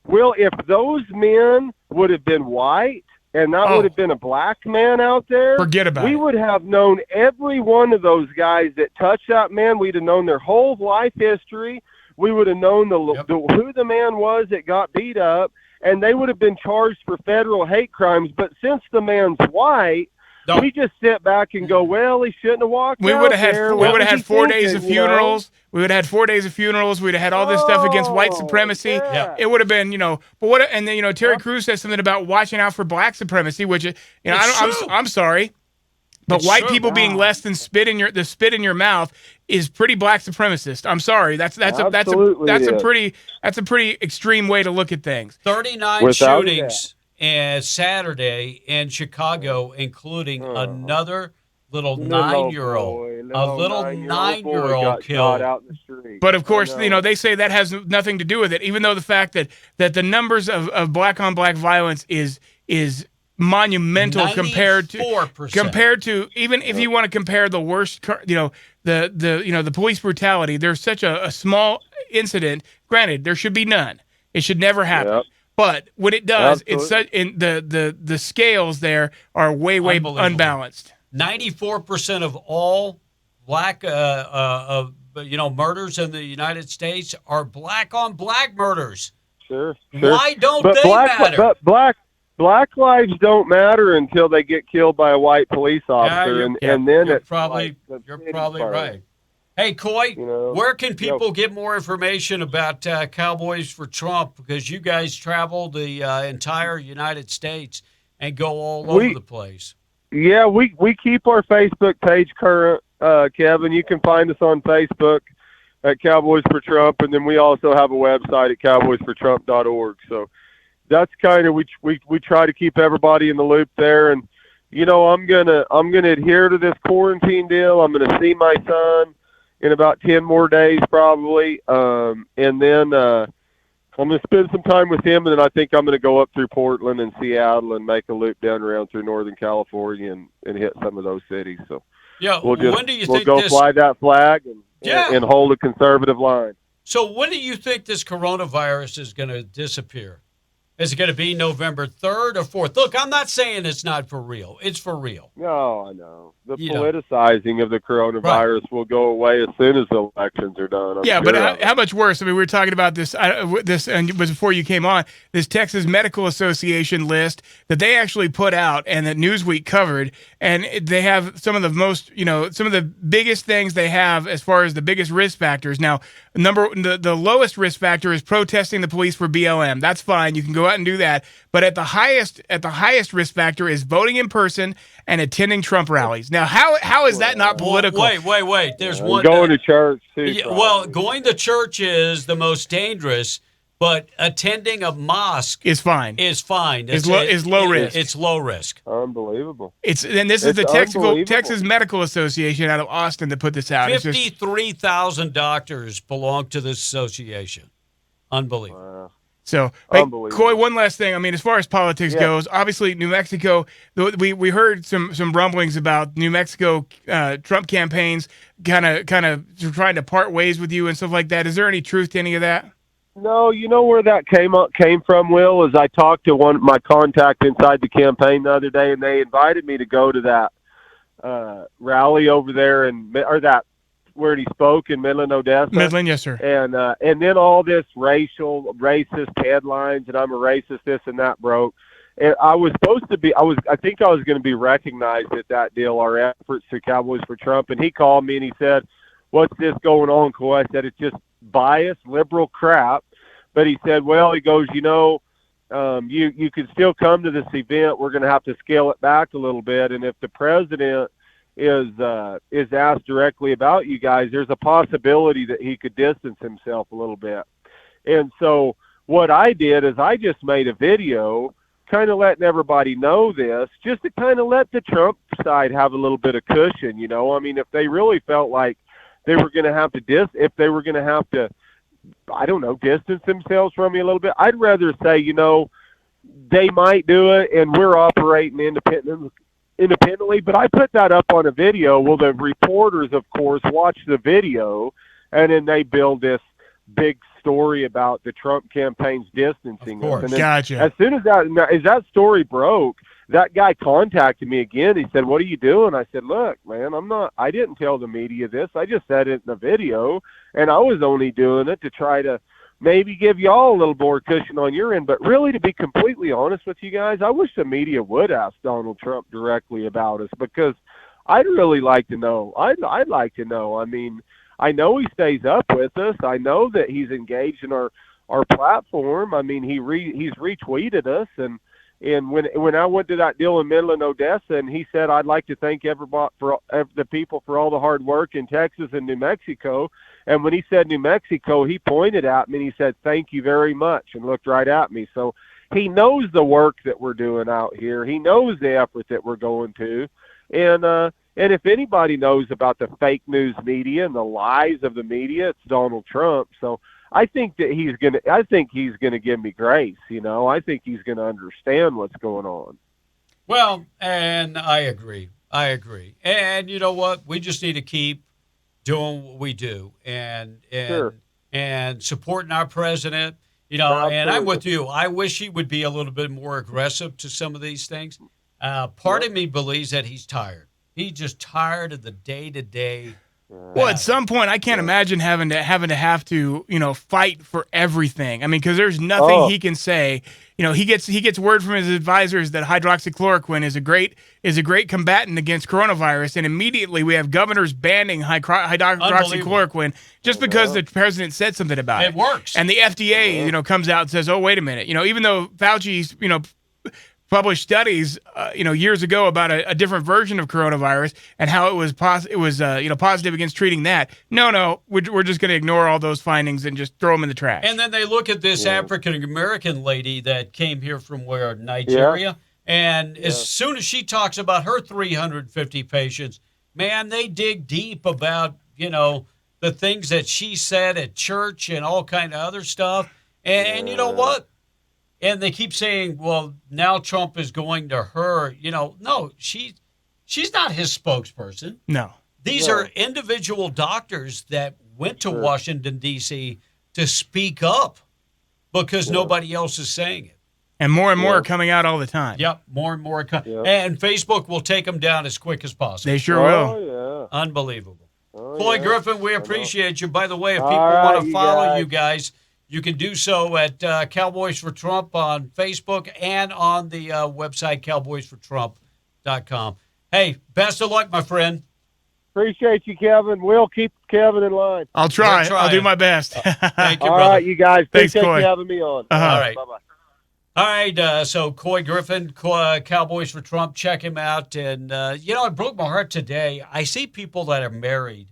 Well, if those men would have been white and that would have been a black man out there, forget about it. We would have known every one of those guys that touched that man. We'd have known their whole life history. We would have known who the man was that got beat up, and they would have been charged for federal hate crimes. But since the man's white, we just sit back and go, well, he shouldn't have walked We would have had 4 days of funerals. You know? We would have had 4 days of funerals. We'd have had all this stuff against white supremacy. Yeah. It would have been, you know, but and then, you know, Terry Crews says something about watching out for black supremacy, which, you know, I'm sorry, but white people being less than spit in your mouth is pretty black supremacist. I'm sorry. That's a pretty extreme way to look at things. 39 shootings. And Saturday in Chicago, including another little 9-year-old, a little 9-year-old killed out in the street. But of course, you know, they say that has nothing to do with it. Even though the fact that the numbers of black on black violence is monumental 94%. compared to even if you want to compare the worst, you know, the police brutality. There's such a small incident. Granted, there should be none. It should never happen. Yep. But when it does, it's such the scales there are way unbalanced. 94% of all black murders in the United States are black on black murders. Sure. Why don't they matter? But black lives don't matter until they get killed by a white police officer, and then you're probably right. Hey, Coy, where can people get more information about Cowboys for Trump? Because you guys travel the entire United States and go all over the place. Yeah, we keep our Facebook page current, Kevin. You can find us on Facebook at Cowboys for Trump, and then we also have a website at cowboysfortrump.org. So that's kind of we try to keep everybody in the loop there. And you know, I'm gonna adhere to this quarantine deal. I'm gonna see my son. in about 10 more days probably. And then I'm going to spend some time with him, and then I think I'm going to go up through Portland and Seattle and make a loop down around through Northern California and hit some of those cities. So yeah, we'll think go fly that flag and hold a conservative line. So when do you think this coronavirus is going to disappear? Is it going to be November 3rd or 4th? Look, I'm not saying it's not for real. It's for real. No, I know. The politicizing of the coronavirus will go away as soon as the elections are done. But how much worse? I mean, we were talking about this, and it was before you came on, this Texas Medical Association list that they actually put out and that Newsweek covered, and they have some of the most, some of the biggest things they have as far as the biggest risk factors. Now, the lowest risk factor is protesting the police for BLM. That's fine. You can go out and do that. But at the highest risk factor is voting in person and attending Trump rallies. Now, how is that not political? Wait. There's one going to church too. Well, going to church is the most dangerous, but attending a mosque is fine. Is low risk. It's low risk. Unbelievable. This is the Texas Medical Association out of Austin that put this out. 53,000 doctors belong to this association. Unbelievable. Wow. So, Coy, one last thing. I mean, as far as politics goes, obviously New Mexico, we heard some rumblings about New Mexico Trump campaigns kind of trying to part ways with you and stuff like that. Is there any truth to any of that? No, you know where that came from, Will, is I talked to my contact inside the campaign the other day, and they invited me to go to that rally over there, or that where he spoke in Midland, Odessa. Midland, yes, sir. And then all this racist headlines, and I'm a racist, this and that broke. And I was supposed to be, I think I was going to be recognized at that deal, our efforts to Cowboys for Trump. And he called me and he said, "What's this going on, Coy?" I said, "It's just biased, liberal crap." But he said, "Well," he goes, you can still come to this event. We're going to have to scale it back a little bit. And if the president is asked directly about you guys, there's a possibility that he could distance himself a little bit." And so what I did is I just made a video kind of letting everybody know this, just to kind of let the Trump side have a little bit of cushion, I mean, if they really felt like they were going to have to I don't know, distance themselves from me a little bit, I'd rather say, they might do it and we're operating independently, but I put that up on a video. Well, the reporters, of course, watch the video, and then they build this big story about the Trump campaign's distancing. Of course. And then Gotcha. As soon as that story broke, that guy contacted me again. He said, "What are you doing?" I said, "Look, man, I didn't tell the media this. I just said it in the video, and I was only doing it to try to maybe give y'all a little more cushion on your end. But really, to be completely honest with you guys, I wish the media would ask Donald Trump directly about us, because I'd really like to know. I'd like to know. I mean, I know he stays up with us. I know that he's engaged in our platform. I mean, he's retweeted us, and when I went to that deal in Midland, Odessa, and he said, "I'd like to thank everybody for the people for all the hard work in Texas and New Mexico." And when he said New Mexico, he pointed at me and he said, "Thank you very much," and looked right at me. So he knows the work that we're doing out here. He knows the effort that we're going to. And if anybody knows about the fake news media and the lies of the media, it's Donald Trump. So I think that he's gonna give me grace. I think he's gonna understand what's going on. Well, and I agree. And you know what? We just need to keep doing what we do and Sure. and supporting our president. Absolutely. And I'm with you. I wish he would be a little bit more aggressive to some of these things. Part of me believes that he's tired. He's just tired of the day-to-day. Well, at some point, I can't imagine having to fight for everything. I mean, because there's nothing he can say. He gets word from his advisors that hydroxychloroquine is a great combatant against coronavirus, and immediately we have governors banning hydroxychloroquine just because the president said something about it. It works. And the FDA, comes out and says, "Oh, wait a minute." Even though Fauci's, published studies, years ago about a different version of coronavirus and how it was positive against treating that. No, we're just going to ignore all those findings and just throw them in the trash. And then they look at this African American lady that came here from Nigeria, and as soon as she talks about her 350 patients, man, they dig deep about the things that she said at church and all kind of other stuff. And you know what? And they keep saying, well, now Trump is going to her. No, she's not his spokesperson. No. These are individual doctors that went to Washington, D.C. to speak up because nobody else is saying it. And more are coming out all the time. Yep, more and more. And Facebook will take them down as quick as possible. They sure will. Oh, yeah. Unbelievable. Coy Griffin, we appreciate you. By the way, if people right, want to follow you guys, you can do so at Cowboys for Trump on Facebook and on the website cowboysfortrump.com. Hey, best of luck, my friend. Appreciate you, Kevin. We'll keep Kevin in line. I'll try. I'll do my best. Thank you, All brother. right, you guys. Thanks, Appreciate Coy. you having me on. Uh-huh. All right. Bye-bye. All right, so Coy Griffin, Cowboys for Trump, check him out. And, it broke my heart today. I see people that are married.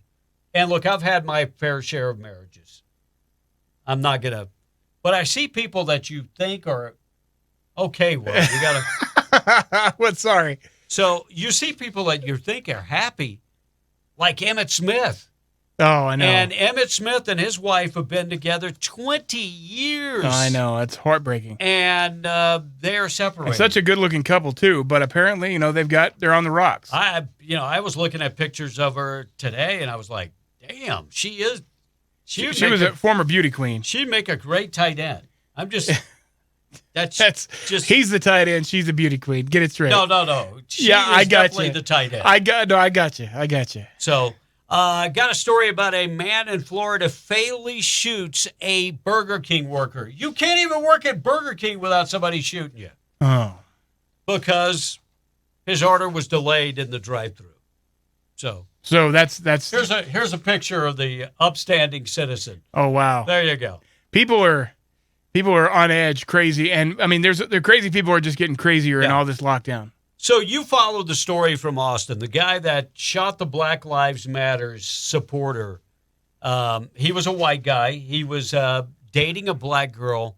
And, look, I've had my fair share of marriages. I'm not going to. But I see people that you think are, okay, well, you got to. What? Sorry. So you see people that you think are happy, like Emmett Smith. Oh, I know. And Emmett Smith and his wife have been together 20 years. Oh, I know. It's heartbreaking. And they're separated. And such a good-looking couple too, but apparently, they're on the rocks. I was looking at pictures of her today, and I was like, damn, she is. She was a former beauty queen. She'd make a great tight end. I'm just. That's just. He's the tight end. She's the beauty queen. Get it straight. No. She I is got definitely you. the tight end. I got you. So. I got a story about a man in Florida fatally shoots a Burger King worker. You can't even work at Burger King without somebody shooting you. Oh. Because his order was delayed in the drive-thru. So that's here's a picture of the upstanding citizen. Oh, wow. There you go. People are on edge, crazy, and I mean they're crazy people who are just getting crazier in all this lockdown. So you followed the story from Austin, the guy that shot the Black Lives Matter supporter. He was a white guy. He was dating a black girl,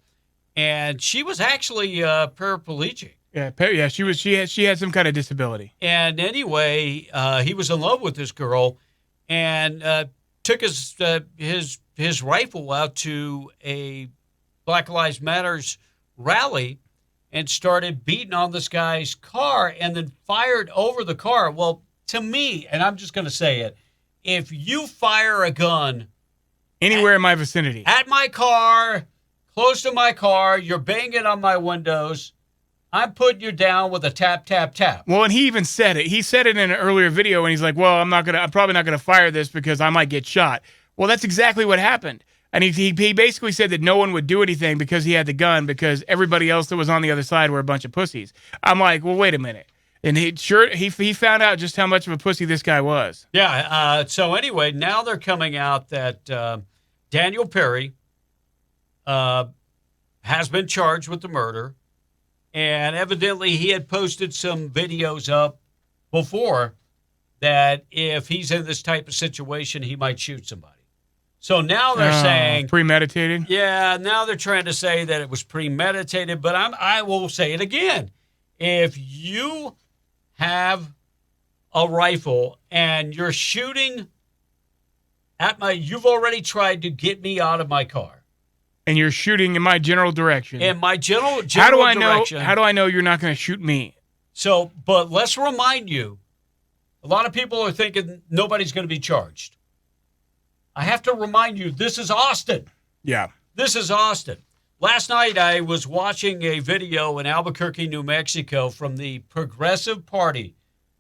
and she was actually paraplegic. Yeah, she had some kind of disability. And anyway, he was in love with this girl, and took his rifle out to a Black Lives Matters rally and started beating on this guy's car and then fired over the car. Well, to me, and I'm just going to say it, if you fire a gun anywhere in my vicinity, at my car, close to my car, you're banging on my windows, I'm putting you down with a tap, tap, tap. Well, and he even said it. He said it in an earlier video, and he's like, well, I'm probably not going to fire this because I might get shot. Well, that's exactly what happened. And he basically said that no one would do anything because he had the gun because everybody else that was on the other side were a bunch of pussies. I'm like, well, wait a minute. And he found out just how much of a pussy this guy was. Yeah. So anyway, now they're coming out that Daniel Perry has been charged with the murder. And evidently he had posted some videos up before that if he's in this type of situation, he might shoot somebody. So now they're saying premeditated. Yeah, now they're trying to say that it was premeditated. But I will say it again: if you have a rifle and you're shooting at you've already tried to get me out of my car, and you're shooting in my general direction. In my general how do I direction. How do I know you're not going to shoot me? So, but let's remind you, a lot of people are thinking nobody's going to be charged. I have to remind you, this is Austin. Yeah. This is Austin. Last night I was watching a video in Albuquerque, New Mexico from the Progressive Party.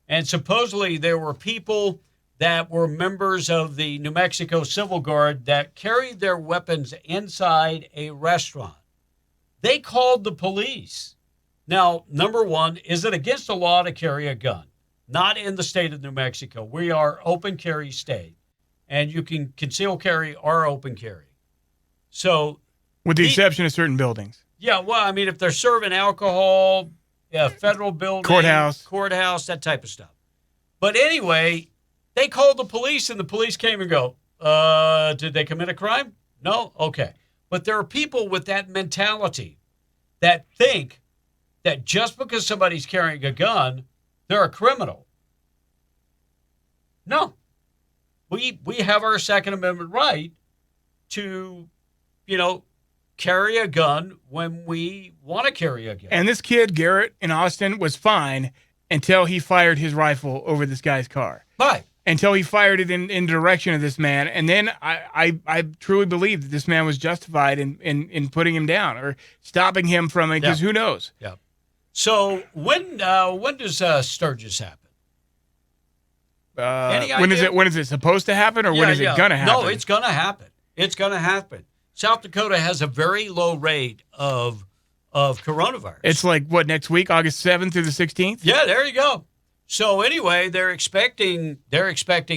And supposedly there were people that were members of the New Mexico Civil Guard that carried their weapons inside a restaurant. They called the police. Now, number one, is it against the law to carry a gun? Not in the state of New Mexico. We are open carry state. And you can conceal carry or open carry. So, with the exception of certain buildings. Yeah, well, I mean, if they're serving alcohol, federal building, courthouse, that type of stuff. But anyway, they called the police, and the police came and go, did they commit a crime? No? Okay. But there are people with that mentality that think that just because somebody's carrying a gun, they're a criminal. No. we have our Second Amendment right to, carry a gun when we want to carry a gun. And this kid, Garrett in Austin, was fine until he fired his rifle over this guy's car. Right. Until he fired it in direction of this man. And then I truly believe that this man was justified in putting him down or stopping him from it, because who knows? Yeah. So when does Sturgis happen? When is it supposed to happen, or when is it going to happen? No, it's going to happen. It's going to happen. South Dakota has a very low rate of coronavirus. It's like, what, next week, August 7th through the 16th? Yeah, there you go. So anyway, they're expecting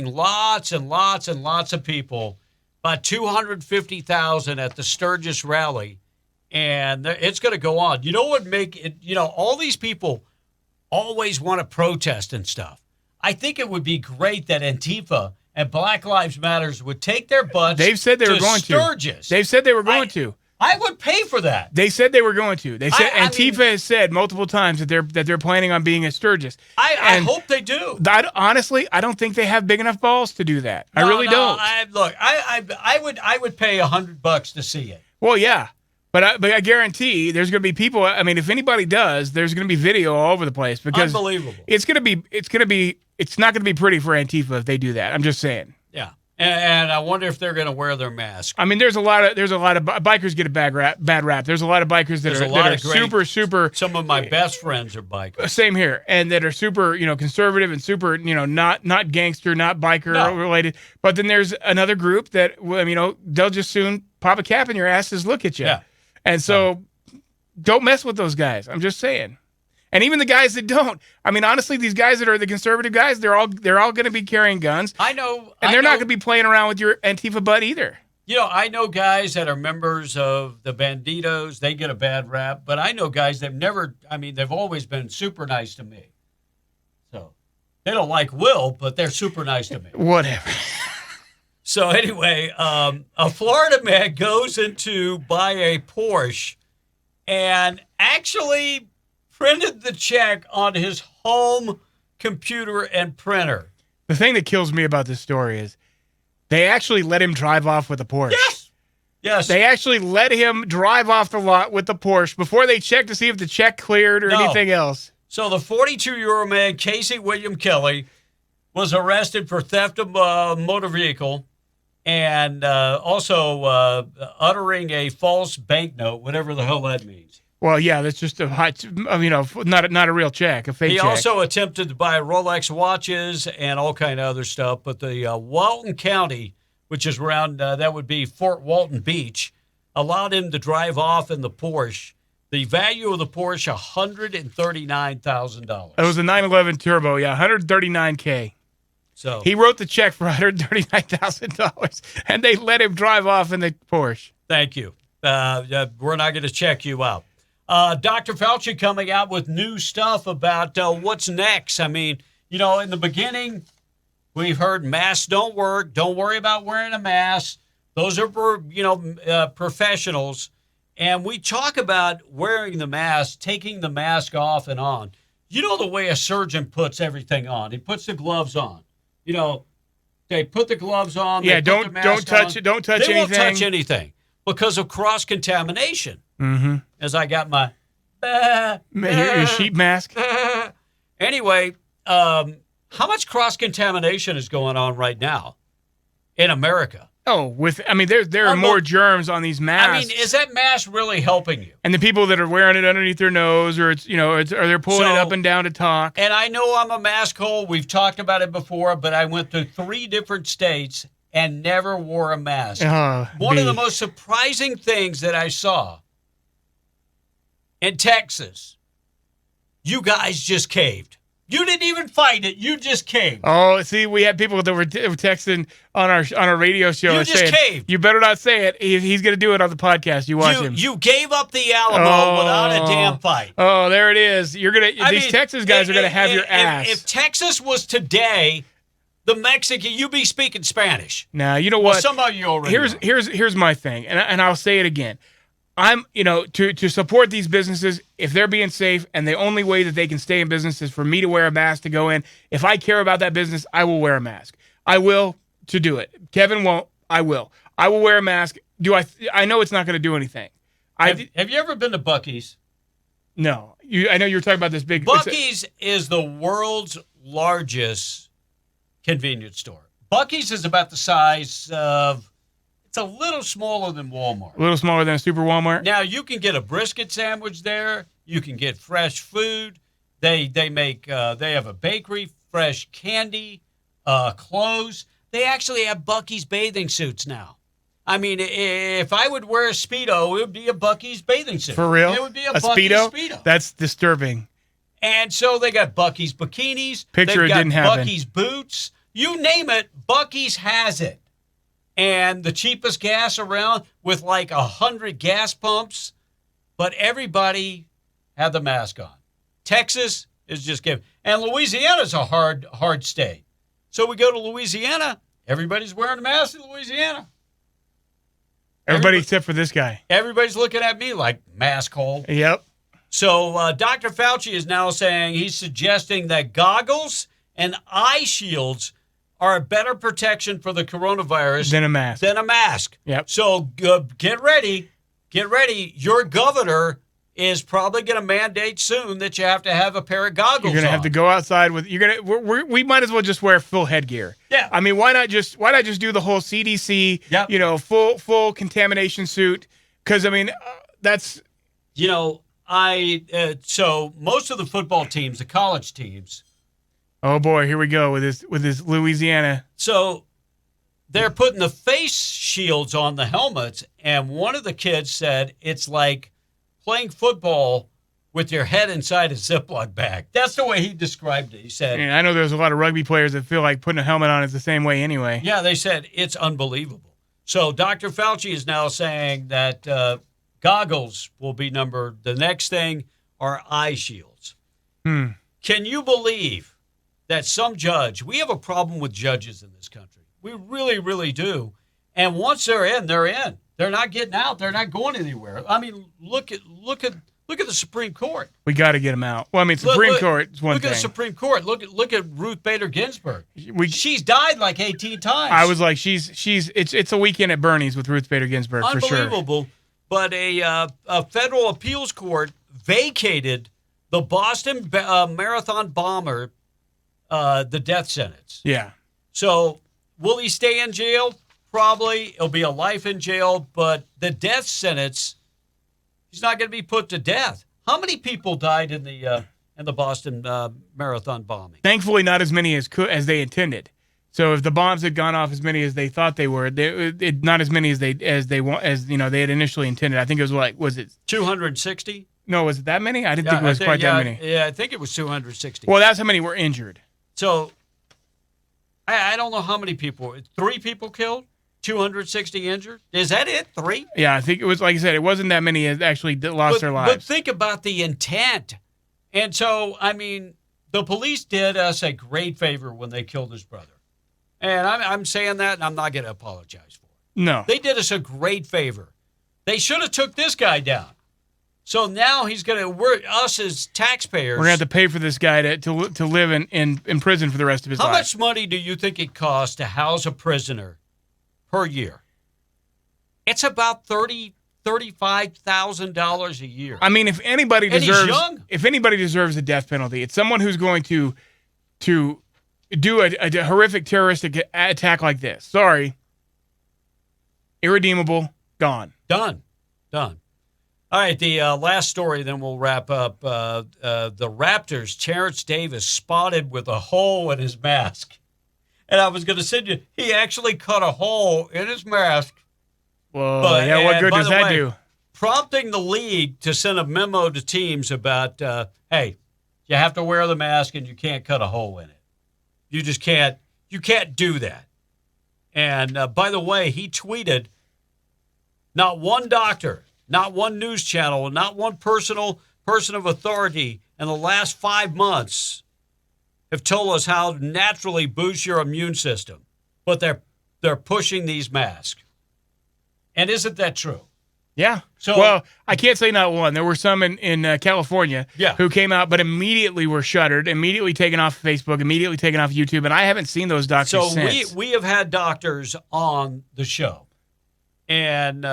lots and lots and lots of people, about 250,000 at the Sturgis rally, and it's going to go on. You know what make it, all these people always want to protest and stuff. I think it would be great that Antifa and Black Lives Matters would take their butts. They've said they were going Sturgis. They've said they were going to. I would pay for that. They said they were going to. They said Antifa has said multiple times that they're planning on being at Sturgis. I hope they do. Honestly, I don't think they have big enough balls to do that. I really don't. I would pay $100 to see it. Well, yeah. But I guarantee there's going to be people. I mean, if anybody does, there's going to be video all over the place, because unbelievable. It's not going to be pretty for Antifa if they do that. I'm just saying. Yeah, and I wonder if they're going to wear their mask. I mean, there's a lot of bikers get a bad rap. There's a lot of bikers that are super. Some of my best friends are bikers. Same here, and that are super, conservative and super, not gangster, not biker related. But then there's another group that, they'll just soon pop a cap in your ass and look at you. Yeah. And so, don't mess with those guys. I'm just saying. And even the guys that don't. I mean, honestly, these guys that are the conservative guys, they're all going to be carrying guns. I know. And they're not going to be playing around with your Antifa butt either. I know guys that are members of the Banditos. They get a bad rap. But I know guys that they've always been super nice to me. So, they don't like Will, but they're super nice to me. Whatever. So anyway, a Florida man goes in to buy a Porsche and actually printed the check on his home computer and printer. The thing that kills me about this story is they actually let him drive off with a Porsche. Yes. They actually let him drive off the lot with the Porsche before they checked to see if the check cleared or anything else. So the 42-year-old man, Casey William Kelly, was arrested for theft of a motor vehicle and also uttering a false banknote, whatever the hell that means. Well, yeah, that's just not a real check, a fake check. He also attempted to buy Rolex watches and all kind of other stuff, but the Walton County, which is around, that would be Fort Walton Beach, allowed him to drive off in the Porsche. The value of the Porsche, $139,000. It was a 911 Turbo, yeah, $139K. So he wrote the check for $139,000, and they let him drive off in the Porsche. Thank you. We're not going to check you out. Dr. Fauci coming out with new stuff about what's next. I mean, in the beginning, we've heard masks don't work. Don't worry about wearing a mask. Those are for, professionals. And we talk about wearing the mask, taking the mask off and on. You know the way a surgeon puts everything on. He puts the gloves on. They put the gloves on. Yeah, don't touch it. Don't touch anything. They won't touch anything because of cross-contamination. Mm-hmm. As I got my your sheep mask. Anyway, how much cross-contamination is going on right now in America? Oh, there are more germs on these masks. I mean, is that mask really helping you? And the people that are wearing it underneath their nose, or or they're pulling it up and down to talk. And I know I'm a mask hole. We've talked about it before, but I went to 3 different states and never wore a mask. One of the most surprising things that I saw in Texas, you guys just caved. You didn't even fight it. You just caved. Oh, see, we had people that were texting on our radio show. You just caved. You better not say it. He's going to do it on the podcast. You watch him. You gave up the Alamo without a damn fight. Oh, there it is. These Texas guys are going to have your ass. If Texas was today, the Mexican, you'd be speaking Spanish. Now, you know what? Well, some of you already know. Here's my thing, and I'll say it again. I'm, to support these businesses, if they're being safe and the only way that they can stay in business is for me to wear a mask to go in, if I care about that business, I will wear a mask. I will. to do it. Kevin won't. I will. I will wear a mask. I know it's not going to do anything. Have you ever been to Buc-ee's? No. I know you were talking about this big... Buc-ee's is the world's largest convenience store. Buc-ee's is about the size of... It's a little smaller than Walmart. A little smaller than a Super Walmart? Now, you can get a brisket sandwich there. You can get fresh food. They have a bakery, fresh candy, clothes. They actually have Buc-ee's bathing suits now. I mean, if I would wear a Speedo, it would be a Buc-ee's bathing suit. For real? It would be a Buc-ee's Speedo. That's disturbing. And so they got Buc-ee's bikinis. Picture They've got it didn't happen. Buc-ee's boots. You name it, Buc-ee's has it. And the cheapest gas around with like 100 gas pumps. But everybody had the mask on. Texas is just giving. And Louisiana's a hard state. So we go to Louisiana. Everybody's wearing a mask in Louisiana. Everybody except for this guy. Everybody's looking at me like mask hole. Yep. So Dr. Fauci is now saying he's suggesting that goggles and eye shields are a better protection for the coronavirus than a mask. Yep. So get ready. Get ready. Your governor is probably going to mandate soon that you have to have a pair of goggles. You're going to have to go outside with. We might as well just wear full headgear. Yeah. I mean, why not just do the whole CDC? Yep. Full contamination suit. Because I mean, that's. So most of the football teams, the college teams. Oh boy, here we go with this Louisiana. So they're putting the face shields on the helmets, and one of the kids said it's like playing football with your head inside a Ziploc bag. That's the way he described it. He said... I know there's a lot of rugby players that feel like putting a helmet on is the same way anyway. Yeah, they said it's unbelievable. So Dr. Fauci is now saying that goggles will be the next thing are eye shields. Can you believe that some judge... We have a problem with judges in this country. We really, really do. And once they're in, they're in. They're not getting out. They're not going anywhere. I mean, look at the Supreme Court. We got to get them out. Well, I mean, Supreme Court is one thing. Look at the Supreme Court. Look at Ruth Bader Ginsburg. She's died like 18 times. I was like, it's a weekend at Bernie's with Ruth Bader Ginsburg for sure. Unbelievable. But a federal appeals court vacated the Boston Marathon bomber, the death sentence. Yeah. So will he stay in jail? Probably. It'll be a life in jail, but the death sentence, he's not going to be put to death. How many people died in the Boston Marathon bombing? Thankfully, not as many as they intended. So if the bombs had gone off as many as they thought they were, not as many as they had initially intended. I think it was it 260? No, was it that many? I didn't think it was quite that many. Yeah, I think it was 260. Well, that's how many were injured. So I don't know how many people. 3 people killed? 260 injured? Is that it? 3? Yeah, I think it was, like I said, it wasn't that many that actually lost their lives. But think about the intent. And so, I mean, the police did us a great favor when they killed his brother. And I'm saying that, and I'm not going to apologize for it. No. They did us a great favor. They should have took this guy down. So now he's going to, us as taxpayers. We're going to have to pay for this guy to live in prison for the rest of his life. How much money do you think it costs to house a prisoner per year? It's about $35,000 a year. I mean, if anybody deserves a death penalty, it's someone who's going to do a horrific terroristic attack like this. Sorry. Irredeemable, gone. Done. All right, the last story, then we'll wrap up. The Raptors, Terrence Davis, spotted with a hole in his mask. And I was going to send you, he actually cut a hole in his mask. Whoa, what good does that do? Prompting the league to send a memo to teams about, hey, you have to wear the mask and you can't cut a hole in it. You just can't do that. And by the way, he tweeted, not one doctor, not one news channel, not one person of authority in the last 5 months have told us how to naturally boost your immune system. But they're pushing these masks. And isn't that true? Yeah. So, well, I can't say not one. There were some in California who came out, but immediately were shuttered, immediately taken off Facebook, immediately taken off YouTube, and I haven't seen those doctors since. So we have had doctors on the show, and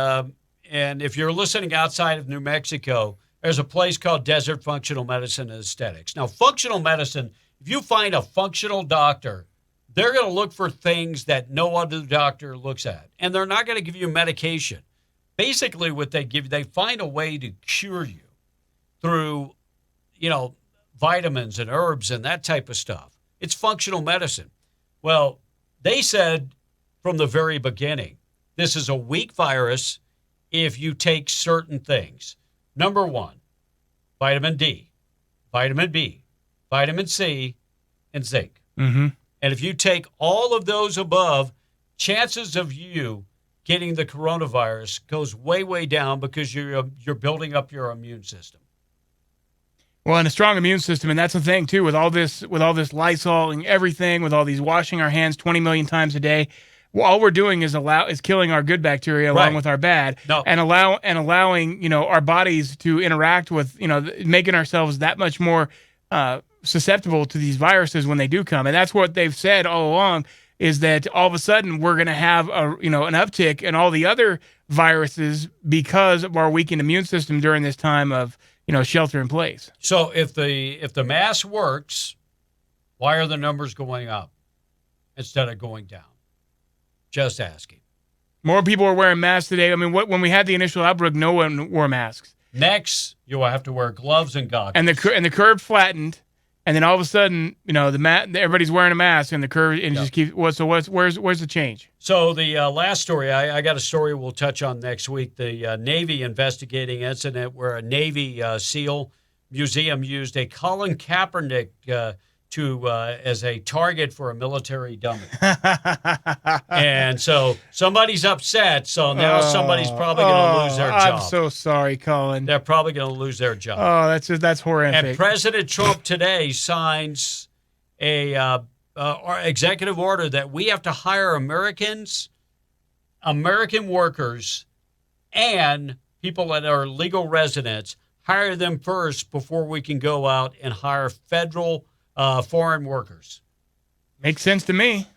if you're listening outside of New Mexico, there's a place called Desert Functional Medicine and Aesthetics. Now, functional medicine, if you find a functional doctor, they're going to look for things that no other doctor looks at, and they're not going to give you medication. Basically, what they give you, they find a way to cure you through, vitamins and herbs and that type of stuff. It's functional medicine. Well, they said from the very beginning, this is a weak virus if you take certain things. Number one, vitamin D, vitamin B, vitamin C, and zinc. Mm-hmm. And if you take all of those above, chances of you getting the coronavirus goes way, way down because you're building up your immune system. Well, and a strong immune system, and that's the thing too, with all this Lysol and everything, with all these washing our hands 20 million times a day. Well, all we're doing is killing our good bacteria along with our bad, and allowing our bodies to interact with making ourselves that much more susceptible to these viruses when they do come. And that's what they've said all along, is that all of a sudden we're going to have an uptick in all the other viruses because of our weakened immune system during this time of shelter in place. So if the mask works, why are the numbers going up instead of going down? Just asking. More people are wearing masks today. I mean, when we had the initial outbreak, no one wore masks. Next, you will have to wear gloves and goggles. And the curve flattened. And then all of a sudden, everybody's wearing a mask, and the curve just keeps. Where's the change? So the last story, I got a story we'll touch on next week. The Navy investigating incident where a Navy SEAL museum used a Colin Kaepernick as a target for a military dummy. And so somebody's upset. So now somebody's probably going to lose their job. I'm so sorry, Colin. They're probably going to lose their job. Oh, that's horrific. And President Trump today signs a executive order that we have to hire American workers and people that are legal residents, hire them first before we can go out and hire federal foreign workers. Makes sense to me.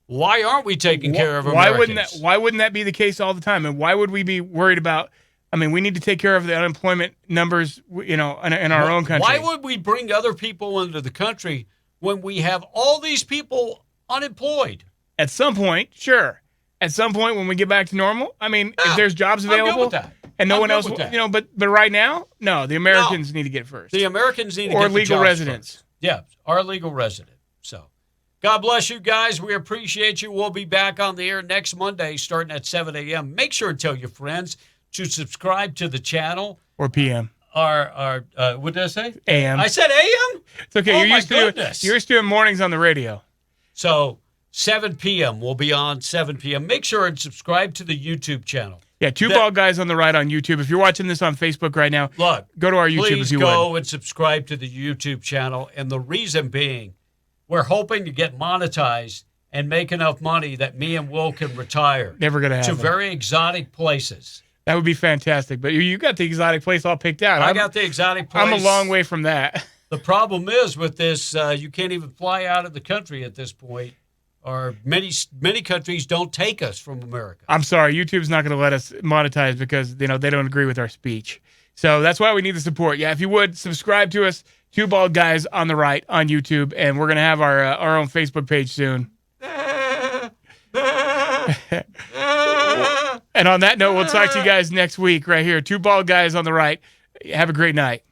Why aren't we taking care of Americans? Why wouldn't that be the case all the time? And why would we be worried about? I mean, we need to take care of the unemployment numbers, in our own country. Why would we bring other people into the country when we have all these people unemployed? At some point, sure. At some point, when we get back to normal, I mean, if there's jobs available, I'm good with that. And no one else, but right now, no, the Americans need to get it first. The Americans need to or get legal the jobs residents. First. Yeah, our legal resident. So, God bless you guys. We appreciate you. We'll be back on the air next Monday starting at 7 a.m. Make sure and tell your friends to subscribe to the channel. Or p.m. Our what did I say? A.m. I said a.m.? It's okay. You're used to doing mornings on the radio. So, 7 p.m. We'll be on 7 p.m. Make sure and subscribe to the YouTube channel. Yeah, Two Bald Guys on the Right on YouTube. If you're watching this on Facebook right now, go to our YouTube if you would. Please go and subscribe to the YouTube channel. And the reason being, we're hoping to get monetized and make enough money that me and Will can retire. Never going to happen. To very exotic places. That would be fantastic. But you got the exotic place all picked out. I got the exotic place. I'm a long way from that. The problem is with this, you can't even fly out of the country at this point. Or many countries don't take us from America. I'm sorry, YouTube's not going to let us monetize because they don't agree with our speech. So that's why we need the support. Yeah, if you would subscribe to us, Two Bald Guys on the Right on YouTube, and we're going to have our own Facebook page soon. And on that note, we'll talk to you guys next week right here. Two Bald Guys on the Right. Have a great night.